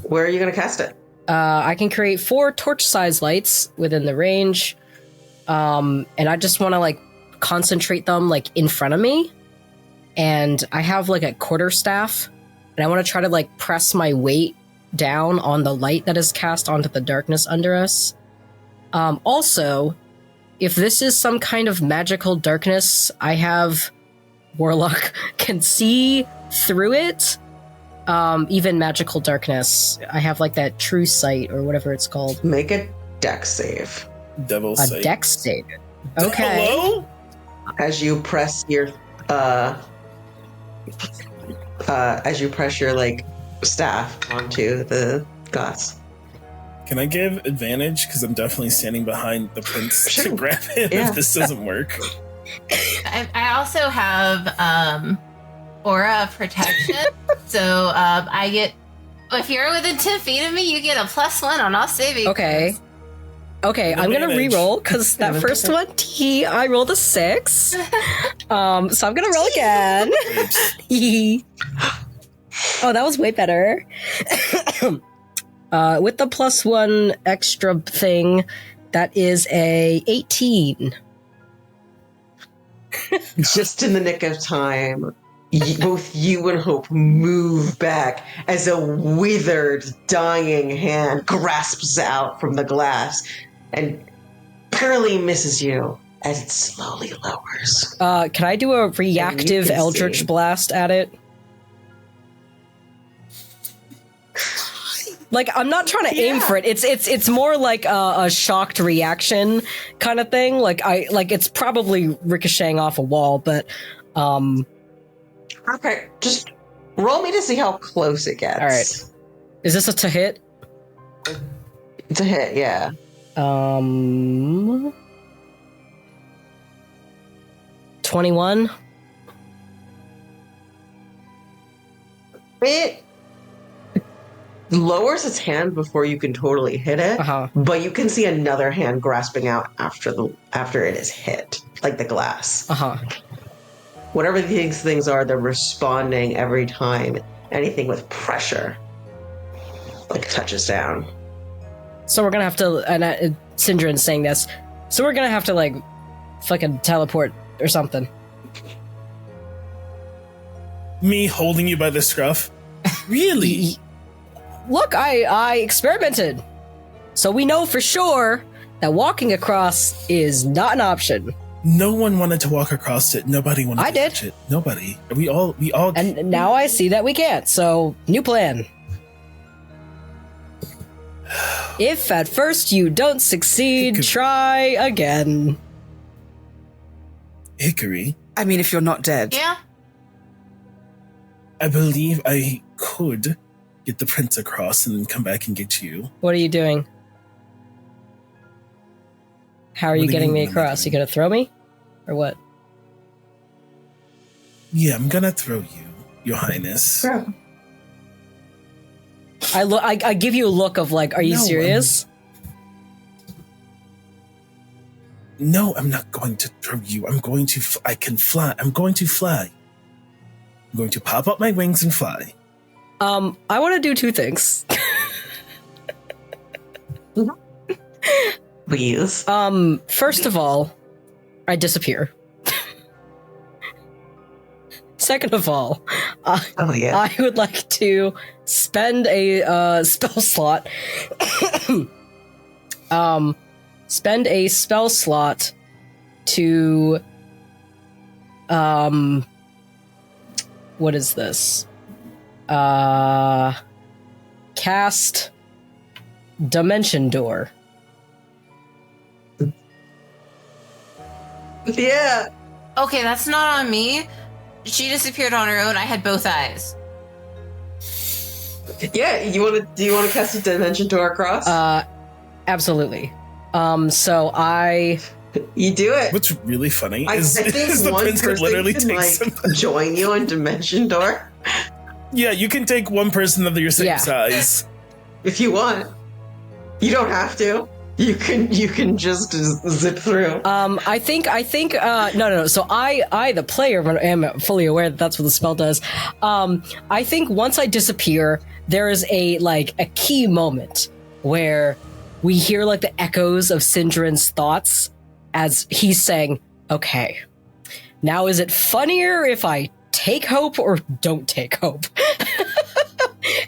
S2: Where are you going to cast it?
S1: I can create 4 torch-sized lights within the range, and I just want to like concentrate them like in front of me and I have like a quarterstaff, and I want to try to like press my weight down on the light that is cast onto the darkness under us. Also, if this is some kind of magical darkness, I have Warlock can see through it. Even magical darkness. I have like that true sight or whatever it's called.
S2: Make a dex save.
S3: Devil's
S1: A
S3: sight.
S1: dex save. Okay.
S3: Hello?
S2: As you press your like staff onto the glass.
S3: Can I give advantage? Because I'm definitely standing behind the prince
S2: Sure.
S3: to grab him
S2: Yeah.
S3: if this doesn't work.
S4: I also have aura of protection. So I get, if you're within 10 feet of me, you get a +1 on all saving.
S1: Okay. Okay, I'm gonna
S3: Advantage.
S1: re-roll because that first one, I rolled a 6. So I'm gonna roll again. Oh, that was way better. With the +1 extra thing, that is a 18.
S2: Just in the nick of time, both you and Hope move back as a withered, dying hand grasps out from the glass and barely misses you as it slowly lowers.
S1: Can I do a reactive
S2: can
S1: Eldritch
S2: see.
S1: Blast at it? Like, I'm not trying to aim for it. It's more like a shocked reaction kind of thing. Like it's probably ricocheting off a wall, but
S2: Okay, just roll me to see how close it gets.
S1: All right. Is this a to hit?
S2: It's a hit, yeah.
S1: 21.
S2: It lowers its hand before you can totally hit it,
S1: Uh-huh.
S2: but you can see another hand grasping out after it is hit, like the glass.
S1: Uh-huh.
S2: Whatever these things are, they're responding every time anything with pressure like touches down.
S1: So we're gonna have to, and Syndran's saying this, so we're gonna have to like fucking teleport or something.
S3: Me holding you by the scruff? Really?
S1: Look, I experimented. So we know for sure that walking across is not an option.
S3: No one wanted to walk across it. Nobody wanted
S1: I
S3: to
S1: did.
S3: touch it. Nobody. We all
S1: And now I see that we can't, so new plan. If at first you don't succeed, try again.
S3: Hickory,
S6: I mean, if you're not dead.
S4: Yeah.
S3: I believe I could get the prince across and then come back and get you.
S1: What are you doing? How are
S3: What
S1: you
S3: do you
S1: getting me
S3: mean, what am I
S1: across? You
S3: doing?
S1: gonna throw me? Or what?
S3: Yeah, I'm gonna throw you, Your Highness.
S1: I give you a look of like, are you
S3: No,
S1: serious?
S3: No, I'm not going to throw you. I'm going to. I can fly. I'm going to fly. I'm going to pop up my wings and fly.
S1: I want to do two things.
S2: Please.
S1: First of all, I disappear. Second of all,
S2: Oh, yeah.
S1: I would like to spend a spell slot. Spend a spell slot to what is this? Cast Dimension Door.
S2: Yeah.
S4: Okay, that's not on me. She disappeared on her own. I had both eyes.
S2: Yeah, do you want to cast a dimension door across?
S1: Absolutely. So I
S2: you do it.
S3: What's really funny
S2: I
S3: is
S2: think
S3: the
S2: one
S3: prince could
S2: person
S3: literally
S2: can
S3: take
S2: like
S3: somebody.
S2: join you on dimension door
S3: Yeah, you can take one person of your same
S1: Yeah.
S3: size.
S2: if you want. You don't have to. You can just zip through.
S1: I think no. So I the player am fully aware that that's what the spell does. I think once I disappear, there is a key moment where we hear like the echoes of Syndran's thoughts as he's saying, "Okay, now is it funnier if I take hope or don't take hope.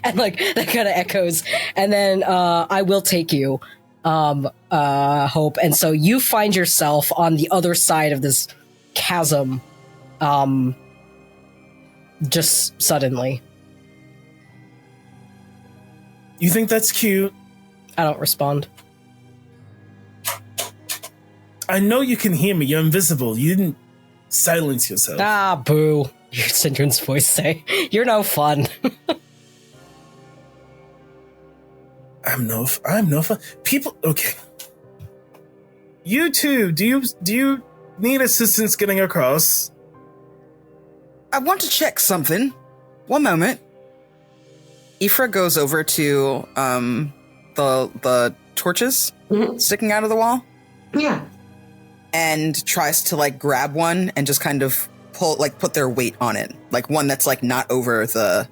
S1: And like that kind of echoes. And then I will take you, hope. And so you find yourself on the other side of this chasm, just suddenly.
S3: You think that's cute?
S1: I don't respond.
S3: I know you can hear me. You're invisible. You didn't silence yourself.
S1: Ah, boo. Your Syndran's voice say, "You're no fun."
S3: I'm no fun. People, okay. You two, do you need assistance getting across?
S6: I want to check something. One moment. Ifra goes over to the torches sticking out of the wall.
S2: Yeah.
S6: And tries to like grab one and just kind of put their weight on it. Like one that's like not over the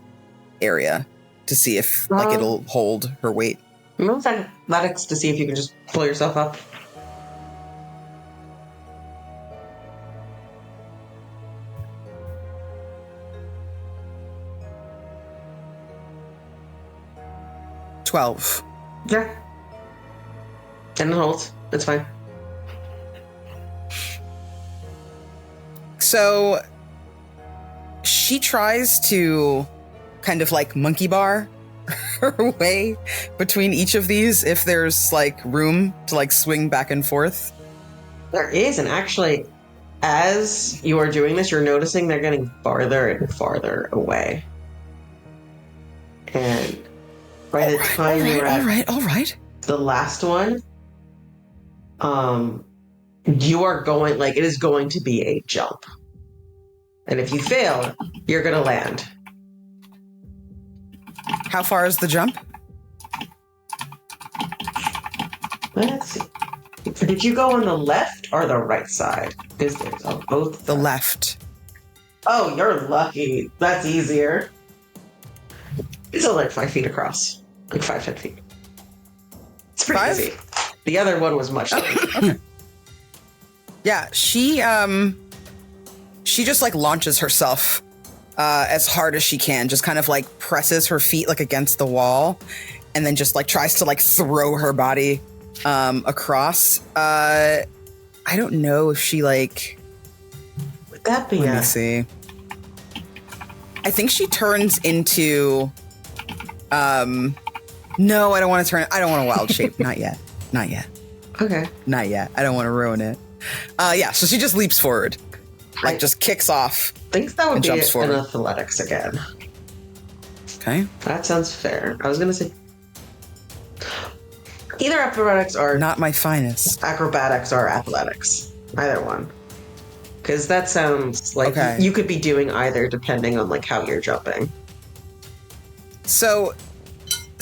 S6: area to see if like it'll hold her weight.
S2: Move athletics to see if you can just pull yourself up.
S6: $12.
S2: Yeah. And it holds. It's fine.
S6: So she tries to kind of like monkey bar her way between each of these if there's like room to like swing back and forth.
S2: There is, and actually, as you are doing this, you're noticing they're getting farther and farther away. And by the time you're at
S6: all right.
S2: the last one, you are going, like, it is going to be a jump. And if you fail, you're going to land.
S6: How far is the jump?
S2: Let's see. Did you go on the left or the right side? Because there's on both.
S6: The left.
S2: Oh, you're lucky. That's easier. It's only like 5 feet across. Like 5-10 feet. It's pretty
S6: 5?
S2: easy. The other one was much larger.
S6: Okay. Yeah, she just like launches herself as hard as she can, just kind of like presses her feet like against the wall and then just like tries to like throw her body across. I don't know if she like...
S2: Would that be
S6: Let me see. I think she turns into... No, I don't want to turn... I don't want a wild shape. Not yet. Not yet.
S2: Okay.
S6: Not yet. I don't want to ruin it. Yeah, so she just leaps forward. Like, just kicks off.
S2: I think that would be
S6: jumps
S2: an
S6: forward.
S2: athletics again.
S6: Okay.
S2: That sounds fair. I was going to say... Either acrobatics or...
S6: Not my finest.
S2: Acrobatics or athletics. Either one. Because that sounds like
S6: Okay.
S2: you could be doing either depending on like how you're jumping.
S6: So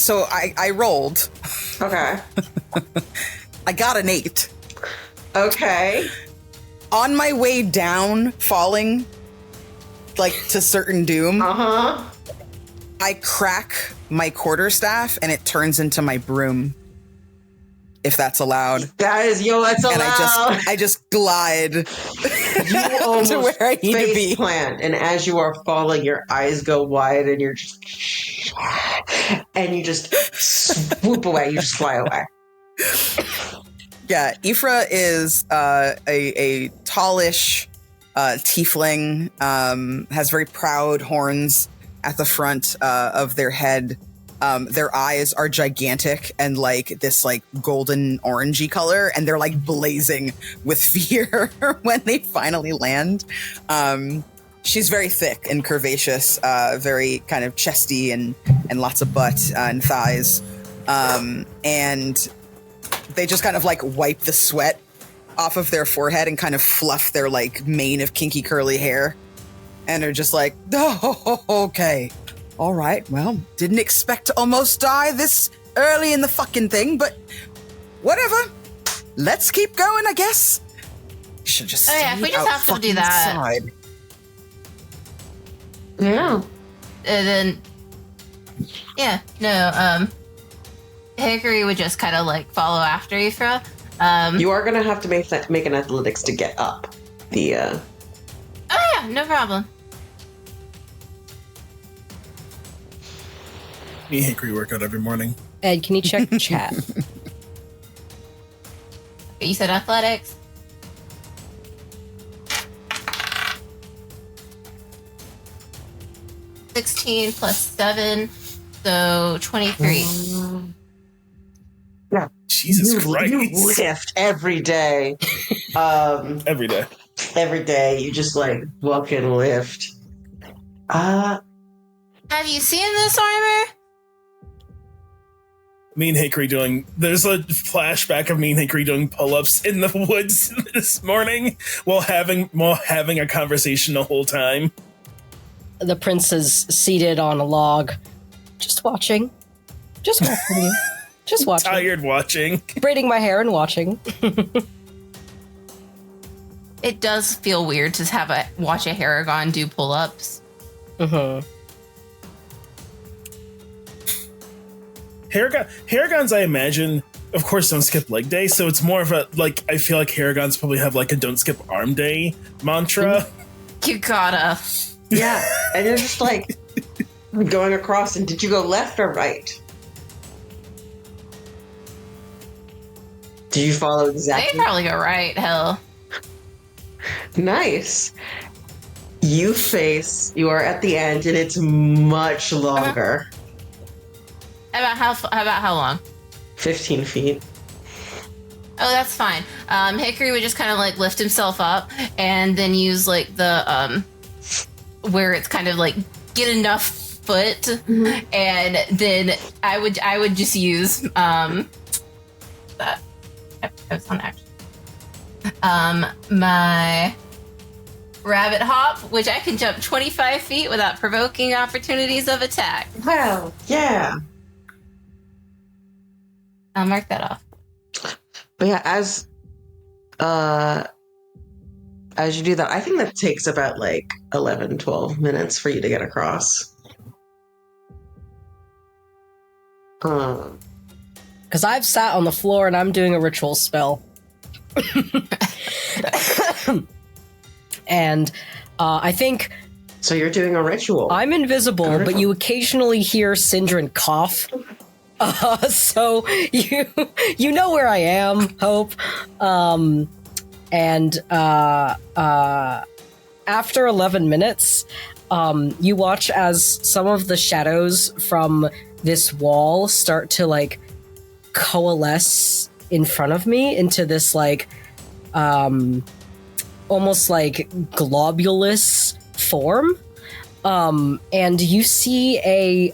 S6: I rolled.
S2: Okay.
S6: I got an 8.
S2: Okay.
S6: On my way down, falling, like, to certain doom,
S2: Uh-huh.
S6: I crack my quarterstaff and it turns into my broom. If that's allowed.
S2: That is, that's allowed.
S6: And I just glide
S2: You almost
S6: to where I need to be.
S2: plant, and as you are falling, your eyes go wide, and you're just, and you just swoop away. You just fly away.
S6: Yeah, Ifra is a tallish tiefling, has very proud horns at the front of their head. Their eyes are gigantic and like this like golden orangey color, and they're like blazing with fear when they finally land. She's very thick and curvaceous, very kind of chesty and lots of butt and thighs. And they just kind of like wipe the sweat off of their forehead and kind of fluff their like mane of kinky curly hair. And are just like, oh, okay. All right, well, didn't expect to almost die this early in the fucking thing, but whatever. Let's keep going, I guess. Should just
S4: if we just have to do that.
S6: Side.
S2: Yeah.
S4: And then, Hickory would just kind of like follow after Ifra.
S2: You are gonna have to make an athletics to get up. The
S4: Oh yeah, no problem.
S3: Me and Hickory work out every morning.
S1: Ed, can you check the chat?
S4: You said athletics. $16 plus 7, so 23.
S2: Yeah.
S3: Jesus Christ.
S2: You lift every day.
S3: Every day.
S2: Every day, you just like fucking lift.
S4: Have you seen this armor?
S3: Me and Hickory there's a flashback of me and Hickory doing pull-ups in the woods this morning while having a conversation the whole time.
S1: The prince is seated on a log, just watching. Just watching you. Just watching.
S3: Tired watching.
S1: Braiding my hair and watching.
S4: It does feel weird to watch a Haragon do pull-ups.
S1: Mm-hmm.
S3: Haragons, I imagine, of course, don't skip leg day, so it's more of a, like, I feel like Haragons probably have, like, a don't skip arm day mantra.
S4: You gotta.
S2: Yeah, and you're just like going across, and did you go left or right? Did you follow
S4: They
S2: exactly?
S4: probably go right, hell.
S2: Nice. You are at the end, and it's much longer.
S4: About how long?
S2: 15 feet.
S4: Oh, that's fine. Hickory would just kind of like lift himself up and then use like the where it's kind of like get enough foot, and then I would just use that. I was on action. My rabbit hop, which I can jump 25 feet without provoking opportunities of attack.
S2: Well, yeah.
S4: I'll mark that off.
S2: But yeah, as you do that, I think that takes about like 11, 12 minutes for you to get across.
S1: Because I've sat on the floor and I'm doing a ritual spell. And I think...
S2: So you're doing a ritual.
S1: I'm invisible, but you occasionally hear Syndran cough. So you know where I am, Hope. And after 11 minutes, you watch as some of the shadows from this wall start to like coalesce in front of me into this like almost like globulous form. And you see a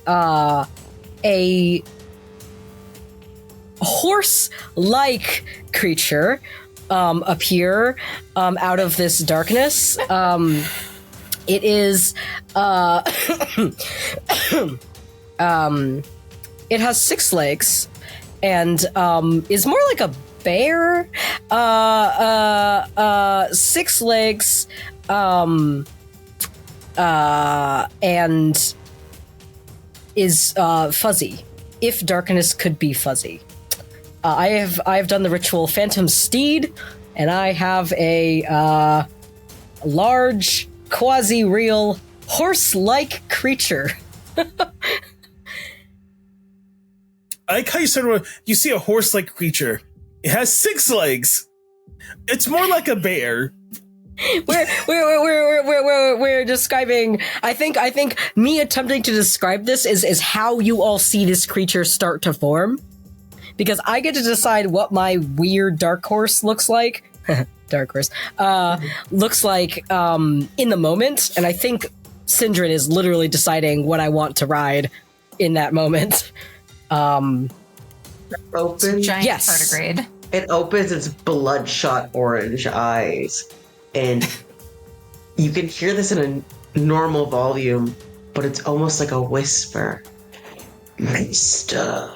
S1: horse-like creature appear out of this darkness. It is it has 6 legs and is more like a bear. 6 legs and is fuzzy, if darkness could be fuzzy. I have done the ritual Phantom Steed, and I have a large, quasi-real, horse-like creature.
S3: I like how you said you see a horse-like creature. It has 6 legs. It's more like a bear. We're
S1: describing. I think me attempting to describe this is how you all see this creature start to form, because I get to decide what my weird dark horse looks like. Dark horse looks like in the moment, and I think Syndran is literally deciding what I want to ride in that moment.
S2: Open.
S4: Giant
S1: Yes.
S4: tardigrade.
S2: It opens its bloodshot orange eyes, and you can hear this in a normal volume, but it's almost like a whisper. Maester,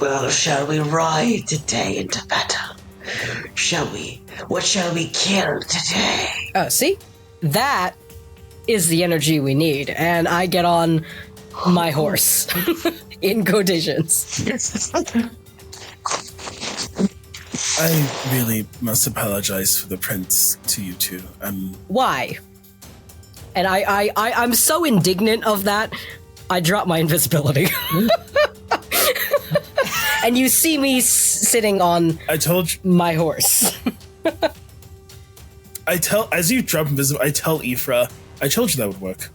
S2: well, shall we ride today into battle? Shall we? What shall we kill today?
S1: Oh, see? That is the energy we need, and I get on my horse in quotations.
S3: I really must apologize for the prince to you two.
S1: Why? And I'm so indignant of that I drop my invisibility. And you see me sitting on
S3: I told you.
S1: my horse.
S3: As you drop invisible, I tell Ifra, I told you that would work.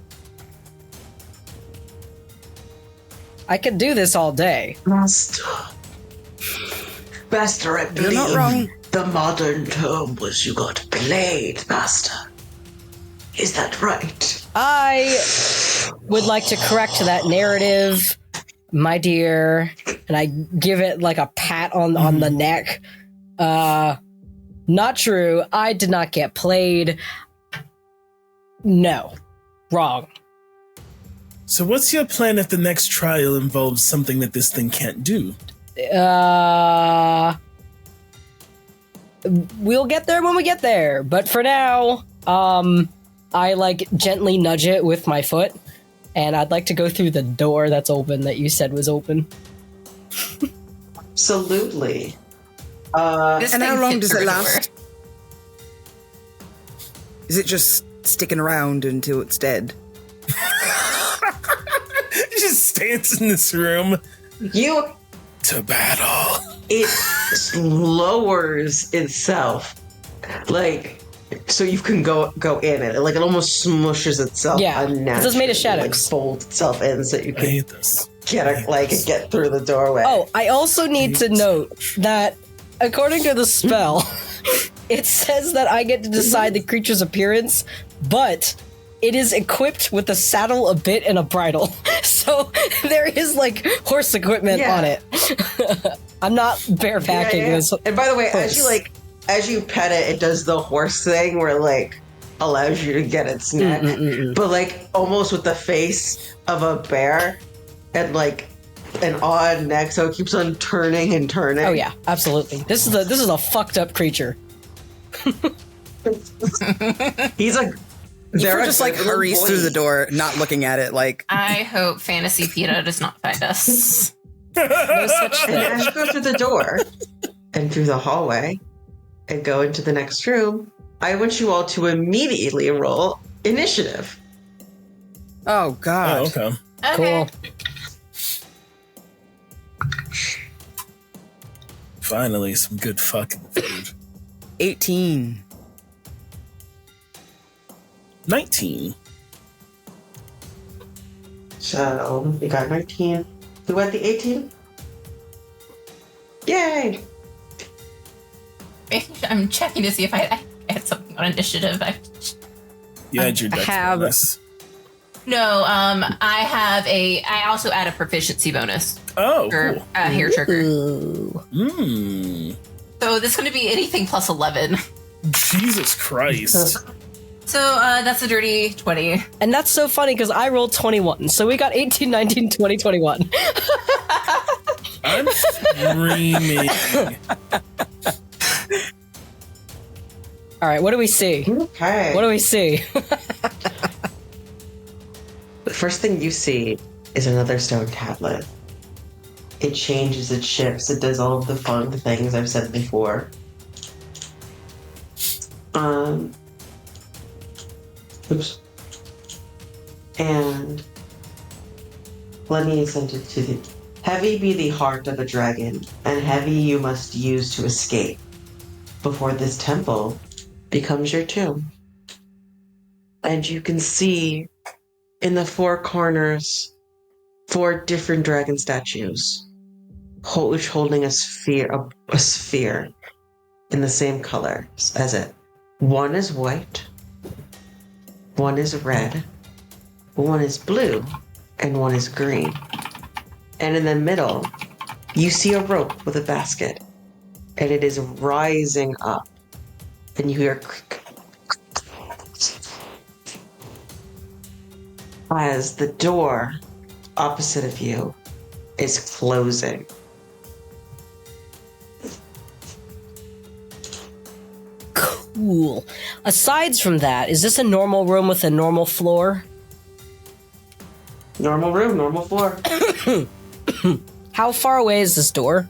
S1: I could do this all day.
S2: Master, I
S6: You're not wrong.
S2: believe the modern term was you got played, Master. Is that right?
S1: I would like to correct that narrative, my dear, and I give it like a pat on the neck. Not true. I did not get played. No. Wrong.
S3: So what's your plan if the next trial involves something that this thing can't do?
S1: We'll get there when we get there. But for now, I like gently nudge it with my foot, and I'd like to go through the door that's open that you said was open.
S2: Absolutely.
S4: This
S6: And how
S4: thing
S6: long
S4: hit
S6: does
S4: the
S6: it
S4: door.
S6: last? Is it just sticking around until it's dead?
S3: It just stands in this room
S2: You
S3: to battle.
S2: it lowers itself, like so you can go in it. Like it almost smushes itself.
S1: Yeah, 'cause it's made of shadows.
S2: Like folds itself in so you
S3: I
S2: can
S3: hate this.
S2: get through the doorway.
S1: Oh, I also need to note that according to the spell, it says that I get to decide the creature's appearance, but it is equipped with a saddle, a bit, and a bridle. So there is like horse equipment
S2: Yeah.
S1: on it. I'm not barepacking
S2: Yeah.
S1: this.
S2: And by the way,
S1: horse.
S2: as you pet it, it does the horse thing where like allows you to get its neck, but like almost with the face of a bear and like an odd neck, so it keeps on turning and turning.
S1: Oh yeah, absolutely. This is a fucked up creature.
S2: He's a.
S6: They're just like
S2: good little
S6: hurries
S2: boy.
S6: through the door, not looking at it. Like
S4: I hope Fantasy PETA does not find us.
S1: No such
S2: And
S1: thing.
S2: as you go through the door and through the hallway and go into the next room, I want you all to immediately roll initiative.
S6: oh god,
S3: Oh, okay.
S4: Okay.
S1: Cool.
S3: Finally, some good fucking food.
S6: 18.
S3: 19.
S2: So we got 19. Who had the 18? Yay!
S4: I'm checking to see if I had something on initiative.
S3: You had your dex
S1: have-
S3: bonus.
S4: No, I also add a proficiency bonus
S3: Oh,
S4: for
S3: cool.
S4: hair trigger.
S1: Ooh.
S3: Mmm.
S4: So this is going to be anything plus 11.
S3: Jesus Christ.
S4: So that's a dirty 20.
S1: And that's so funny because I rolled 21. So we got 18, 19, 20, 21.
S3: I'm screaming.
S1: All right, what do we see?
S2: Okay.
S1: What do we see?
S2: The first thing you see is another stone tablet. It changes, it shifts, it does all of the fun things I've said before. Oops. And let me send it to the heavy be the heart of a dragon, and heavy you must use to escape before this temple becomes your tomb. And you can see in the four corners 4 different dragon statues, each holding a sphere in the same color as it. One is white, one is red, one is blue, and one is green. And in the middle, you see a rope with a basket, and it is rising up. And you hear as the door opposite of you is closing.
S1: Cool. Aside from that, is this a normal room with a normal floor?
S2: Normal room, normal floor.
S1: How far away is this door?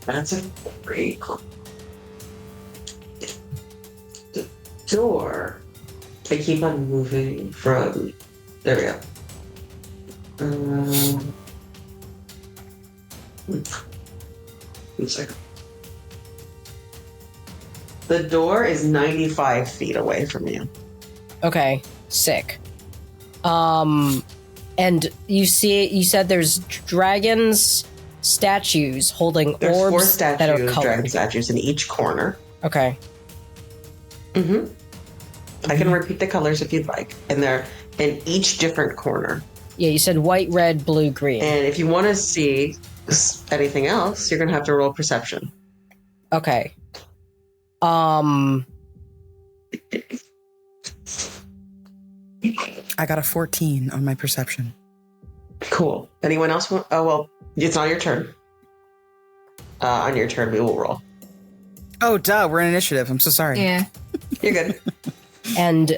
S2: That's a great question. The door I keep on moving from. There we go. One second. The door is 95 feet away from you.
S1: Okay, sick. And you said there's dragons statues holding
S2: There's
S1: orbs
S2: 4 statues,
S1: that are colored.
S2: dragon statues in each corner.
S1: Okay.
S2: I can repeat the colors if you'd like. And they're in each different corner.
S1: Yeah, you said white, red, blue, green.
S2: And if you want to see anything else, you're going to have to roll perception.
S1: Okay.
S6: I got a 14 on my perception.
S2: Cool. Anyone else want? Oh, well, it's not your turn. On your turn, we will roll.
S6: Oh, duh. We're in initiative. I'm so sorry.
S4: Yeah.
S2: You're good.
S1: And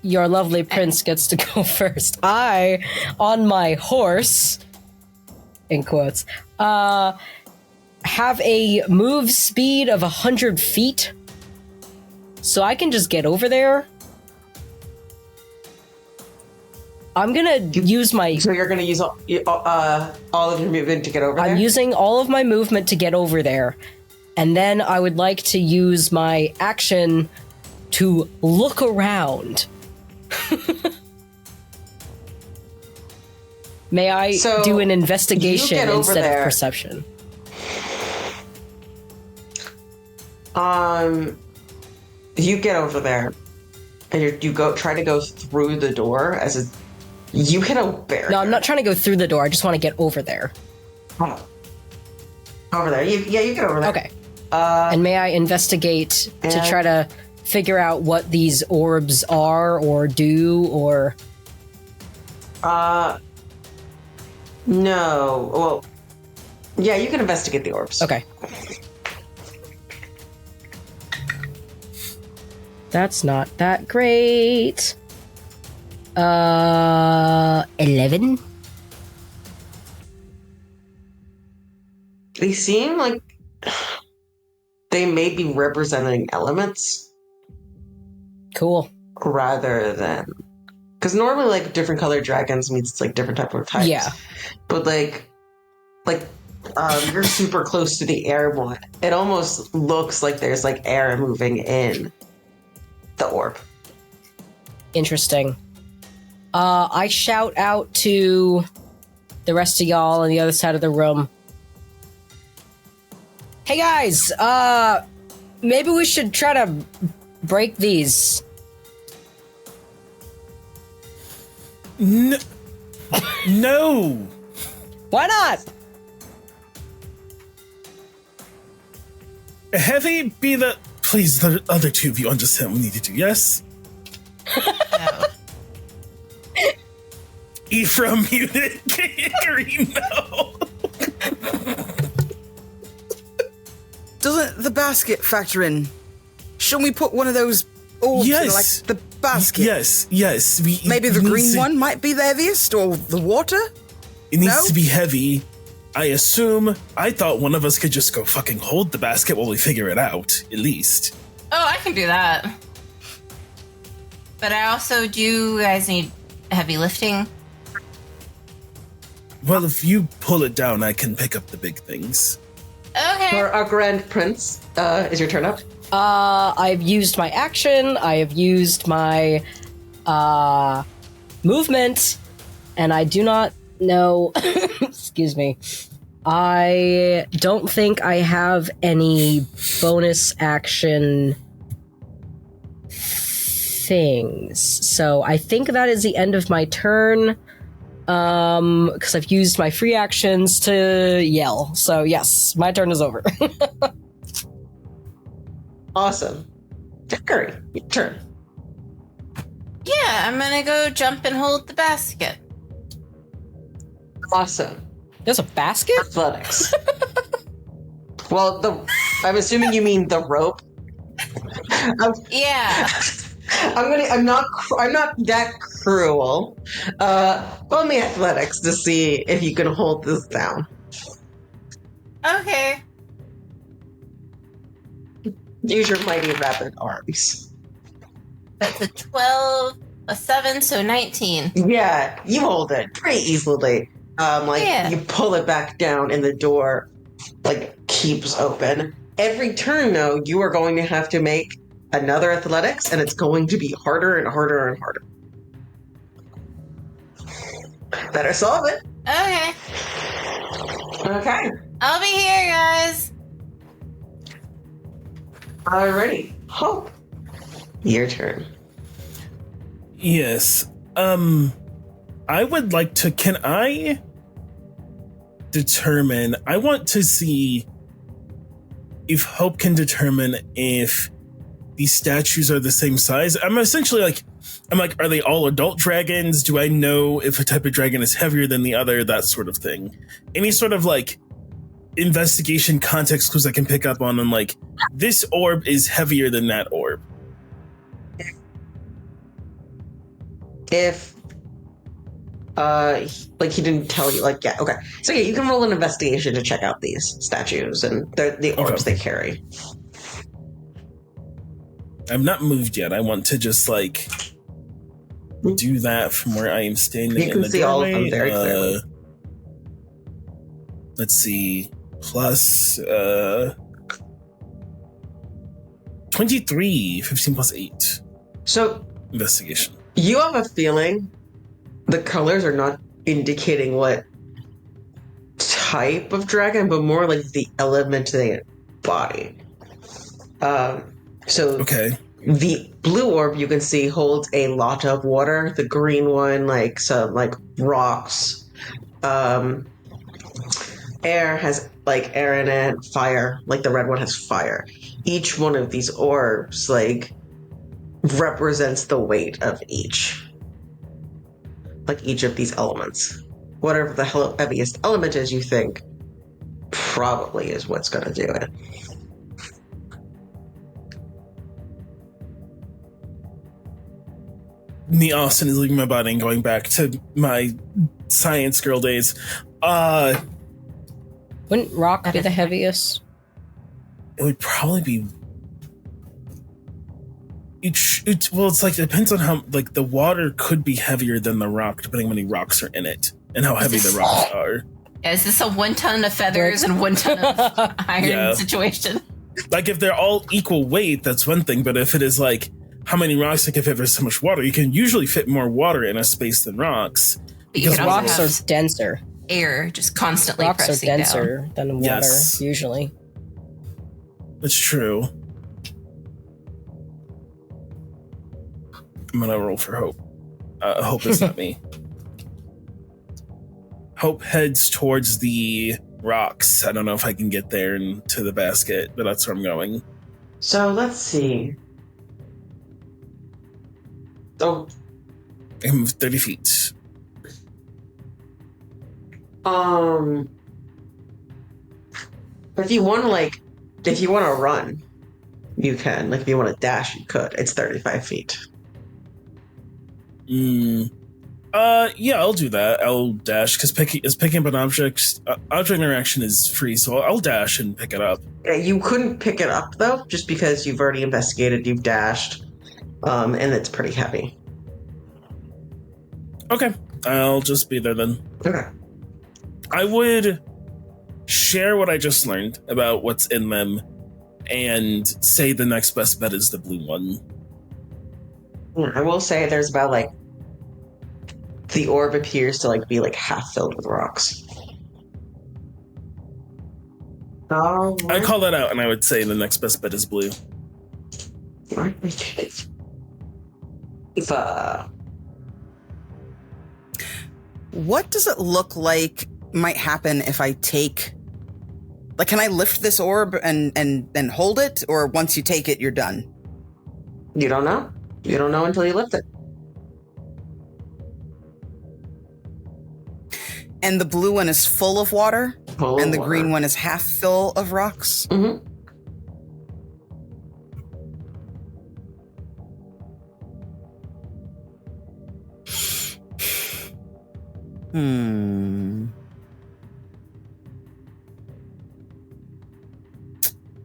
S1: your lovely prince gets to go first. I, on my horse, in quotes, have a move speed of 100 feet. So I can just get over there. I'm gonna use my...
S2: So you're going to use all of your movement to get over there?
S1: I'm using all of my movement to get over there. And then I would like to use my action to look around. May I do an investigation instead of perception?
S2: You get over there, and you try to go through the door you hit a barrier.
S1: No, I'm not trying to go through the door. I just want to get over there.
S2: Oh. Over there. You get over there.
S1: Okay. And may I investigate to try to figure out what these orbs are or do or...
S2: No. Well, yeah, you can investigate the orbs.
S1: Okay. That's not that great. 11.
S2: They seem like they may be representing elements.
S1: Cool.
S2: Rather than... Because normally, like, different colored dragons means it's, like, different type of types.
S1: Yeah.
S2: But, you're super close to the air one. It almost looks like there's, like, air moving in the orb.
S1: Interesting. I shout out to the rest of y'all on the other side of the room. Hey guys, maybe we should try to break these.
S3: No.
S1: Why not?
S3: Heavy be the... Please, the other two of you understand what we need to do, yes?
S4: No.
S3: Ifra muted Hickory, no.
S6: Doesn't the basket factor in? Shouldn't we put one of those orbs in, like, the basket?
S3: Yes.
S6: Maybe the green one might be the heaviest, or the water?
S3: It needs to be heavy. I thought one of us could just go fucking hold the basket while we figure it out, at least.
S4: Oh, I can do that. But I also do guys need heavy lifting.
S3: Well, if you pull it down, I can pick up the big things.
S4: Okay.
S2: For our Grand Prince, is your turn up?
S1: I've used my action, I have used my movement, and I do not know... Excuse me. I don't think I have any bonus action things. So I think that is the end of my turn. Because I've used my free actions to yell. So yes, my turn is over.
S2: Awesome. Hickory, your turn.
S4: Yeah, I'm gonna go jump and hold the basket.
S2: Awesome.
S1: There's a basket?
S2: Athletics. Well, I'm assuming you mean the rope.
S4: Yeah.
S2: I'm not that cruel. Roll me athletics to see if you can hold this down.
S4: Okay.
S2: Use your mighty rapid arms.
S4: That's a 12, a 7, so 19.
S2: Yeah, you hold it pretty easily.
S4: Yeah.
S2: You pull it back down and the door keeps open. Every turn though, you are going to have to make another athletics and it's going to be harder and harder and harder. Better solve it.
S4: Okay.
S2: Okay.
S4: I'll be here, guys.
S2: Alrighty. Hope. Your turn.
S3: Yes. I would like to. Can I determine? I want to see if Hope can determine if these statues are the same size. I'm essentially are they all adult dragons? Do I know if a type of dragon is heavier than the other? That sort of thing. Any sort of investigation context clues I can pick up on, and this orb is heavier than that orb.
S2: If he didn't tell you, yeah, okay. So yeah, you can roll an investigation to check out these statues and the orbs they carry.
S3: I'm not moved yet. I want to just do that from where I am standing.
S2: You can see all of them very clearly.
S3: Let's see. Plus 23, 15 plus 8.
S2: So
S3: investigation.
S2: You have a feeling the colors are not indicating what type of dragon, but more like the element they embody.
S3: Okay.
S2: The blue orb you can see holds a lot of water. The green one, some rocks. Air has air in it, fire. The red one has fire. Each one of these orbs represents the weight of each. Each of these elements. Whatever the heaviest element is, you think probably is what's going to do it.
S3: Me, Austin, is leaving my body and going back to my science girl days.
S1: Wouldn't rock be the heaviest?
S3: It would probably be. It's it depends on how the water could be heavier than the rock depending on how many rocks are in it and how heavy the rocks are.
S4: Is this a 1 ton of feathers and 1 ton of iron situation?
S3: If they're all equal weight, that's one thing. But if it is how many rocks, if there's so much water, you can usually fit more water in a space than rocks.
S1: Because rocks are denser.
S4: Air just constantly
S1: rocks
S4: pressing
S1: are denser
S4: down.
S1: than water, usually.
S3: That's true. I'm gonna roll for Hope. Hope is not me. Hope heads towards the rocks. I don't know if I can get there and to the basket, but that's where I'm going.
S2: So let's see. Oh,
S3: I'm 30 feet.
S2: If you want to run, you can. If you want to dash, you could. It's 35 feet.
S3: Yeah, I'll do that. I'll dash because picking up an object interaction is free, so I'll dash and pick it up.
S2: Yeah, you couldn't pick it up though, just because you've already investigated, you've dashed, and it's pretty heavy.
S3: Okay, I'll just be there then.
S2: Okay.
S3: I would share what I just learned about what's in them and say the next best bet is the blue one.
S2: I will say there's about the orb appears to be half filled with rocks.
S3: I call that out and I would say the next best bet is blue.
S6: What does it look like might happen if I take... can I lift this orb and hold it? Or once you take it, you're done?
S2: You don't know. You don't know until you lift it.
S6: And the blue one is full of water?
S2: And
S6: the green one is half full of rocks?
S2: Mm-hmm.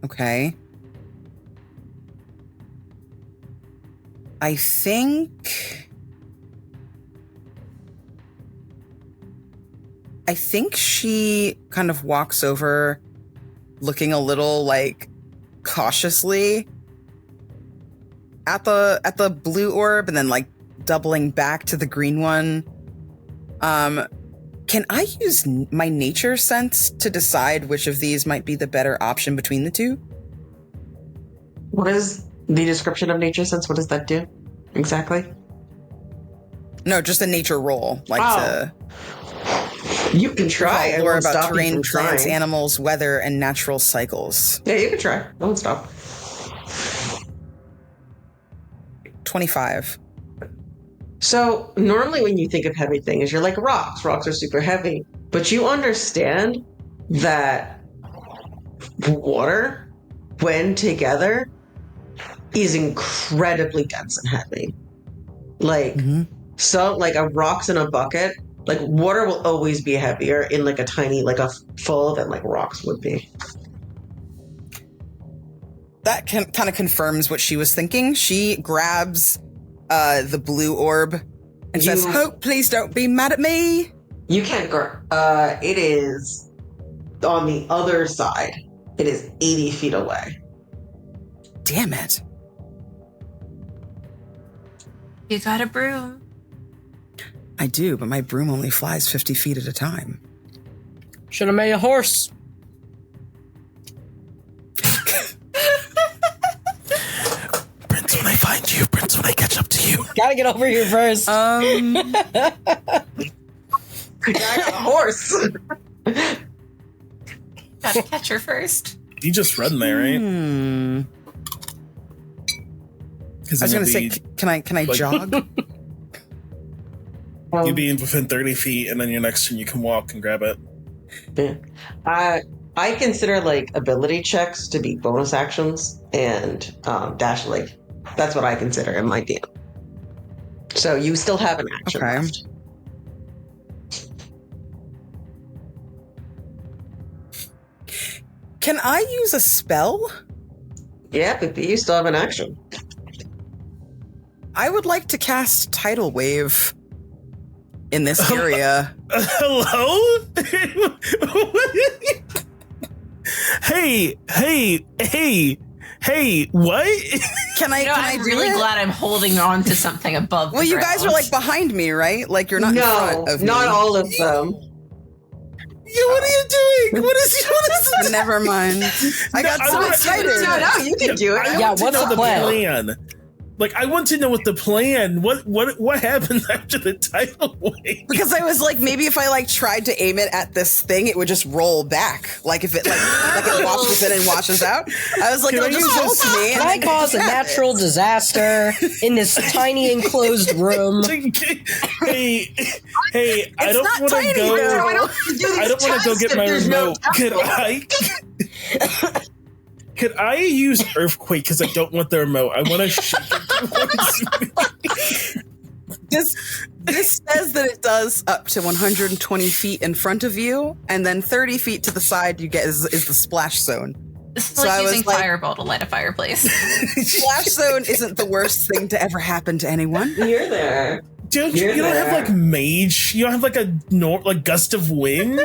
S6: Okay. I think she kind of walks over looking a little like cautiously at the blue orb and then like doubling back to the green one. Can I use my nature sense to decide which of these might be the better option between the two?
S2: What is the description of nature sense? What does that do exactly?
S6: No, just a nature roll.
S2: You can try.
S6: Lore about terrain, plants, animals, weather, and natural cycles.
S2: Yeah, you can try. I won't stop.
S6: 25.
S2: So normally when you think of heavy things, you're like rocks. Rocks are super heavy. But you understand that water, when together, is incredibly dense and heavy. Like, so like a rocks in a bucket, like water will always be heavier in like a tiny, like a full than like rocks would be.
S6: That kind of confirms what she was thinking. She grabs the blue orb and says, "Hope, please don't be mad at me."
S2: You can't go. It is on the other side. It is 80 feet away.
S6: Damn it.
S4: You got a broom.
S6: I do, but my broom only flies 50 feet at a time.
S1: Should have made a horse.
S3: Prince, when I find you, Prince, when I catch up to you.
S1: Gotta get over here first.
S2: I got a horse.
S4: Gotta catch her first.
S3: You just run there, right?
S6: I was going to say, can I jog?
S3: You'd be within 30 feet, and then your next turn you can walk and grab it.
S2: Yeah. I consider like ability checks to be bonus actions, and dash like that's what I consider in my DM. So you still have an action left.
S6: Can I use a spell?
S2: Yeah, but you still have an action.
S6: I would like to cast Tidal Wave in this area.
S3: Hello? Hey, what?
S6: Can I
S4: I'm
S6: do
S4: really
S6: it?
S4: glad I'm holding on to something above
S6: Well,
S4: the
S6: you guys
S4: ground.
S6: are like behind me, right? Like you're not in front of me.
S2: not all of them.
S3: What are you doing? What is this?
S6: Never mind. I got so excited.
S2: No, you can do it.
S1: Yeah, what's the plan?
S3: Like, I want to know what the plan. What happened after the tidal wave?
S6: Because I was like, maybe if I like tried to aim it at this thing, it would just roll back. Like if it like it washes in and washes out. I was like, it'll just roll to me.
S1: Can I cause a natural disaster in this tiny enclosed room?
S3: Hey, I don't want to go. I don't want to go get my remote. Could I use Earthquake because I don't want the remote? I want to shake it.
S6: This says that it does up to 120 feet in front of you, and then 30 feet to the side you get is the splash zone.
S4: It's like using Fireball to light a fireplace.
S6: Splash zone isn't the worst thing to ever happen to anyone.
S2: You're there.
S3: Dude, you don't have like mage. You don't have like a gust of wind.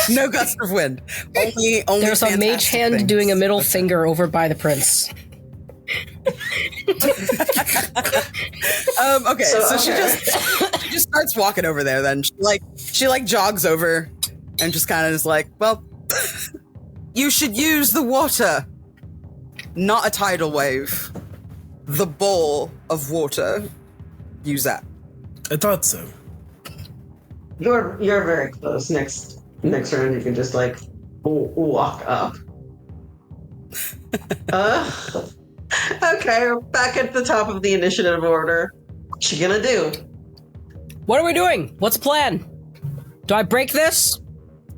S6: No gust of wind. Only
S1: There's a mage hand
S6: things.
S1: doing a middle finger over by the prince.
S6: Okay, so she just starts walking over there. Then she jogs over and just kind of is like, well, you should use the water, not a tidal wave. The bowl of water. Use that.
S3: I thought so.
S2: You're very close. Next round, you can just like walk up. Okay, we're back at the top of the initiative order. What you gonna do?
S1: What are we doing? What's the plan? Do I break this?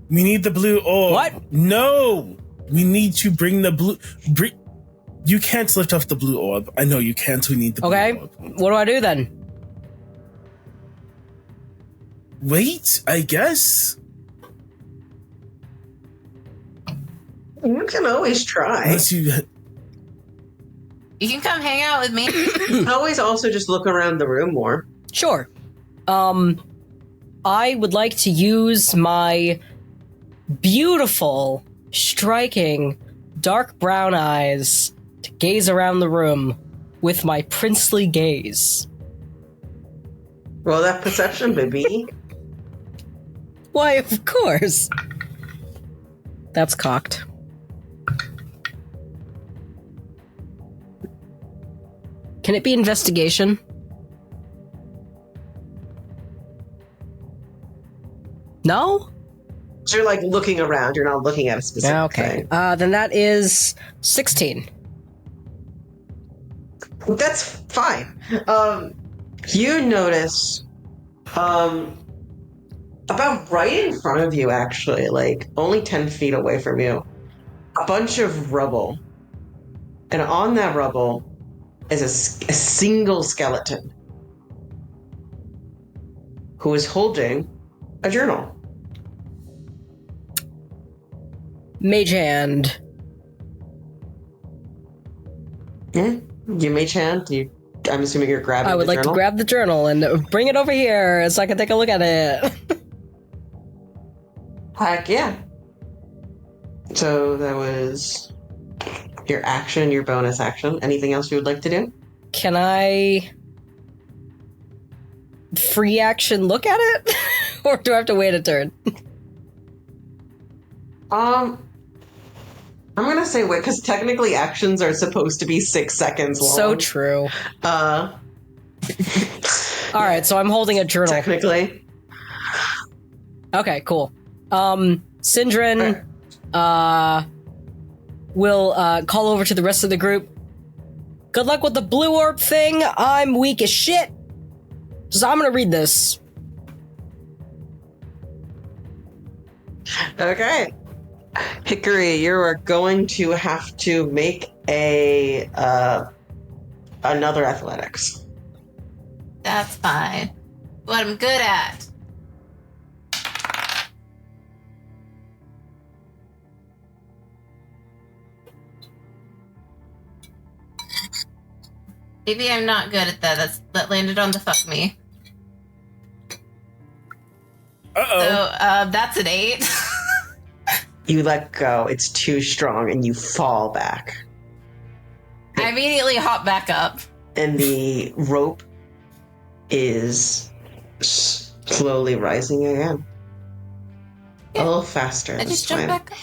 S3: We need the blue orb.
S1: What?
S3: No! We need to bring the blue... You can't lift off the blue orb. I know you can't. We need the blue orb.
S1: What do I do then?
S3: Wait, I guess.
S2: You can always try.
S3: Unless you...
S4: You can come hang out with me.
S2: Always also just look around the room more.
S1: Sure. I would like to use my beautiful, striking, dark brown eyes to gaze around the room with my princely gaze.
S2: Roll that perception, baby.
S1: Why, of course. That's cocked. Can it be investigation? No?
S2: So you're like looking around. You're not looking at a specific thing.
S1: Then that is 16.
S2: That's fine. You notice, about right in front of you, actually, like only 10 feet away from you, a bunch of rubble. And on that rubble is a single skeleton who is holding a journal.
S1: Mage hand.
S2: You mage hand? I'm assuming you're grabbing the journal?
S1: I would like to grab the journal and bring it over here so I can take a look at it.
S2: Heck yeah. So that was your action, your bonus action. Anything else you would like to do?
S1: Can I free action look at it? Or do I have to wait a turn?
S2: I'm gonna say wait, because technically actions are supposed to be 6 seconds long.
S1: So true. Alright, so I'm holding a journal.
S2: Technically.
S1: Okay, cool. Syndran will call over to the rest of the group. Good luck with the blue orb thing. I'm weak as shit. So I'm gonna read this.
S2: Okay. Hickory, you are going to have to make another athletics.
S4: That's fine. What I'm good at. Maybe I'm not good at that. That landed on the fuck me.
S3: Uh-oh.
S4: So, that's an 8.
S2: You let go. It's too strong, and you fall back.
S4: I immediately hop back up.
S2: And the rope is slowly rising again. A little faster
S4: I
S2: this
S4: just
S2: time.
S4: jump back up.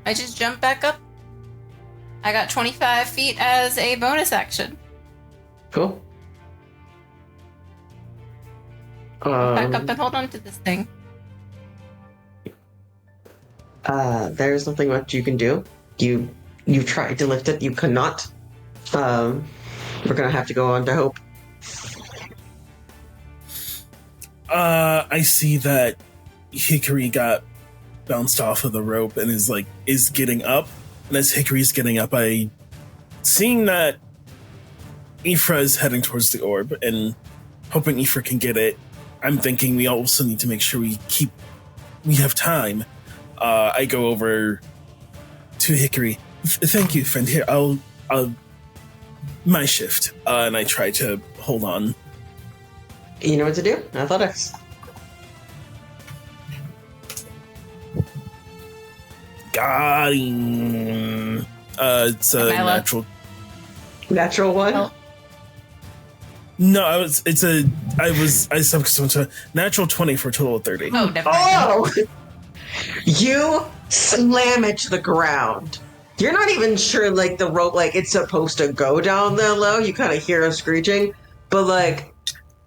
S4: I just jump back up. I got 25 feet as a bonus action.
S2: Cool.
S4: Back up and hold on to this thing.
S2: There's nothing much you can do. You tried to lift it, you could not. We're gonna have to go on to hope.
S3: I see that Hickory got bounced off of the rope and is getting up. And as Hickory's getting up, seeing that Ifra is heading towards the orb and hoping Ifra can get it, I'm thinking we also need to make sure we have time. I go over to Hickory. Thank you, friend. Here, I'll my shift. And I try to hold on.
S2: You know what to do? Athletics.
S3: Got him. It's a natural.
S2: Natural one?
S4: Oh.
S3: No, I sucked to natural 20 for a total of 30.
S4: Oh, never mind.
S2: Oh! You slam it to the ground. You're not even sure, like, the rope, like, it's supposed to go down that low. You kind of hear a screeching, but, like,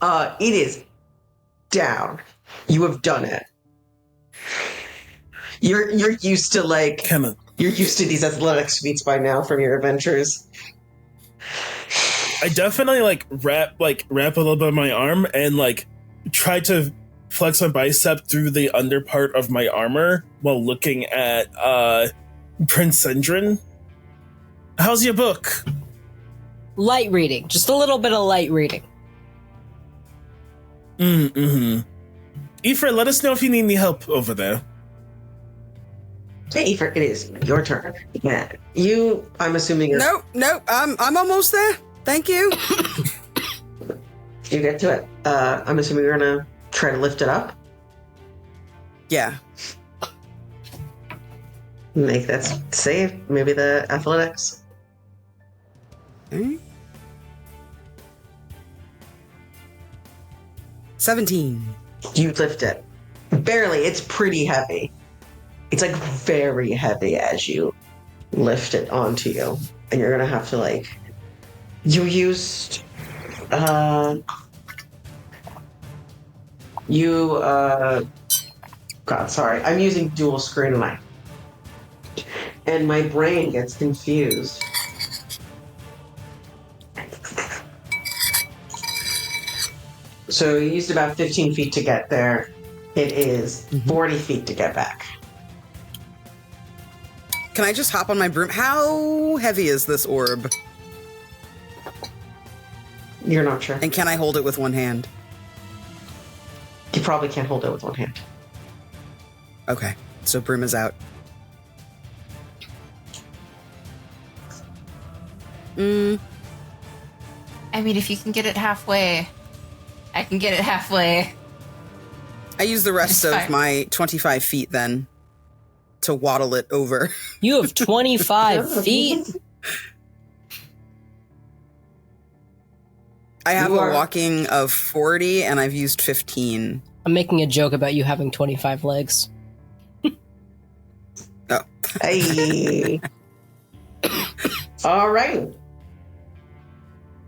S2: it is down. You have done it. You're used to, like, you're used to these athletics feats by now from your adventures.
S3: I definitely wrap a little bit of my arm and try to flex my bicep through the under part of my armor while looking at Prince Syndran. How's your book?
S1: Light reading. Just a little bit of light reading.
S3: Mm-hmm. Ifra, let us know if you need any help over there.
S2: Hey, Ifra, it is your turn. Yeah. I'm assuming you're...
S6: No, I'm almost there. Thank you.
S2: You get to it. I'm assuming you're going to try to lift it up.
S6: Yeah.
S2: Make that save. Maybe the athletics.
S6: Okay. 17.
S2: You lift it. Barely. It's pretty heavy. It's like very heavy as you lift it onto you. And you're going to have to like... You used... God, sorry. I'm using dual screen and my brain gets confused. So you used about 15 feet to get there. It is 40 feet to get back.
S6: Can I just hop on my broom? How heavy is this orb?
S2: You're not sure.
S6: And can I hold it with one hand?
S2: You probably can't hold it with one hand.
S6: Okay, so broom is out.
S4: I mean, if you can get it halfway, I can get it halfway.
S6: I use the rest
S4: It's
S6: of
S4: fine.
S6: my 25 feet then to waddle it over.
S1: You have 25 feet?
S6: I have
S2: You
S6: a
S2: are-
S6: walking of 40 and I've used 15.
S1: I'm making a joke about you having 25 legs.
S6: Oh.
S2: Hey. All right.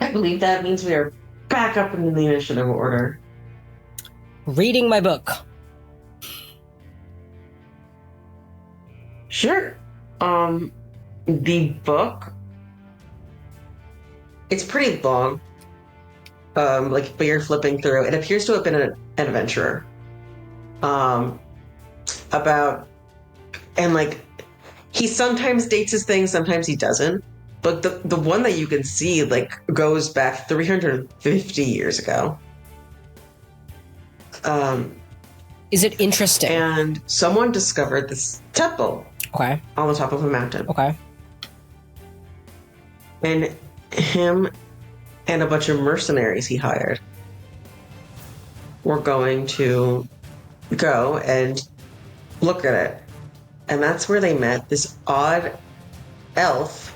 S2: I believe that means we are back up in the initiative order.
S1: Reading my book.
S2: Sure. The book, it's pretty long. But you're flipping through. It appears to have been an adventurer. He sometimes dates his things, sometimes he doesn't. But the one that you can see, goes back 350 years ago.
S1: Is it interesting?
S2: And someone discovered this temple
S1: Okay.
S2: on the top of a mountain.
S1: Okay.
S2: And him and a bunch of mercenaries he hired were going to go and look at it. And that's where they met this odd elf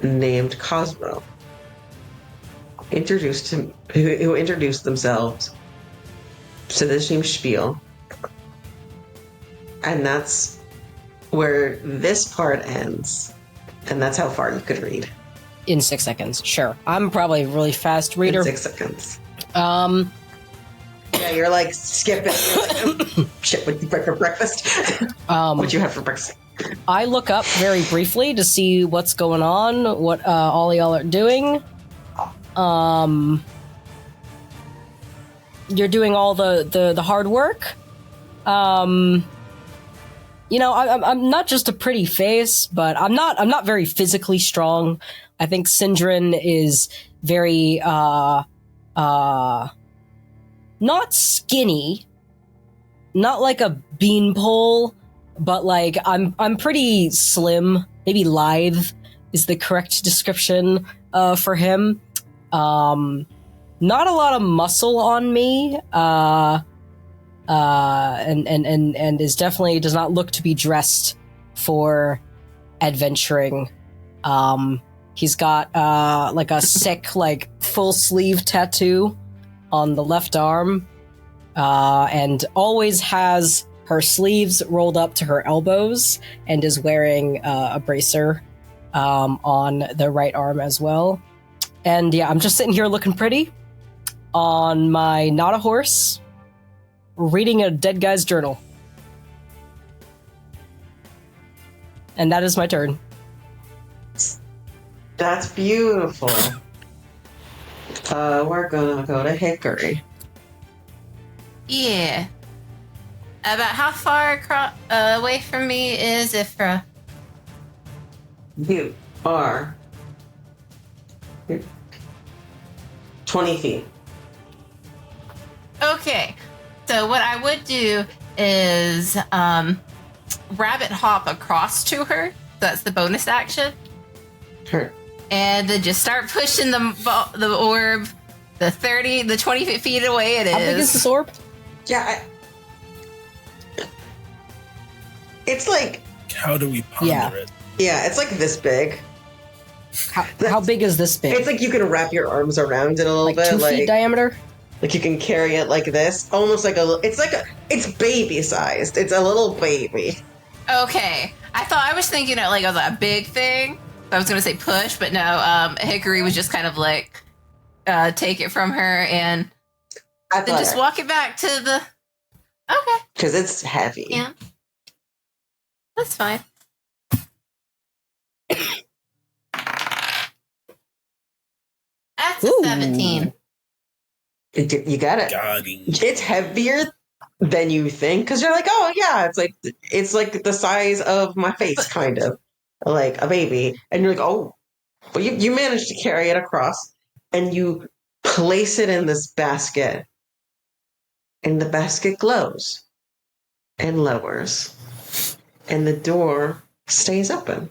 S2: named Cosmo. Who introduced themselves to this new spiel. And that's where this part ends. And that's how far you could read.
S1: In 6 seconds. Sure. I'm probably a really fast reader.
S2: In 6 seconds.
S1: Yeah,
S2: you're like skipping. You're like, shit, what you for breakfast? What you have for breakfast?
S1: I look up very briefly to see what's going on, what all y'all are doing. You're doing all the hard work. I'm not just a pretty face, but I'm not very physically strong. I think Syndran is very not skinny, not like a beanpole, but I'm pretty slim, maybe lithe is the correct description for him. Not a lot of muscle on me, and is definitely does not look to be dressed for adventuring. He's got a sick full sleeve tattoo on the left arm, and always has her sleeves rolled up to her elbows, and is wearing a bracer on the right arm as well. And yeah, I'm just sitting here looking pretty on my not a horse, reading a dead guy's journal. And that is my turn.
S2: That's beautiful. We're gonna go to Hickory.
S4: Yeah. About how far away from me is Ifra?
S2: You are 20 feet.
S4: Okay. So what I would do is rabbit hop across to her. That's the bonus action.
S2: Sure.
S4: And then just start pushing the orb the 20 feet away it is.
S1: How big is this orb?
S2: Yeah. It's like...
S3: How do we ponder it?
S2: Yeah, it's like this big.
S1: How big is this big?
S2: It's like you can wrap your arms around it a little bit.
S1: 2 feet diameter?
S2: Like you can carry it like this. Almost like it's baby sized. It's a little baby.
S4: Okay. I was thinking it like it was a big thing. I was going to say push, but no. Hickory was just kind of like take it from her and then just walk it back to the... Okay.
S2: Because it's heavy.
S4: Yeah. That's fine. That's a 17.
S2: You got it. It's heavier than you think because you're like, oh yeah, it's like the size of my face, kind of like a baby, and you're like, oh, but you managed to carry it across, and you place it in this basket, and the basket glows and lowers, and the door stays open.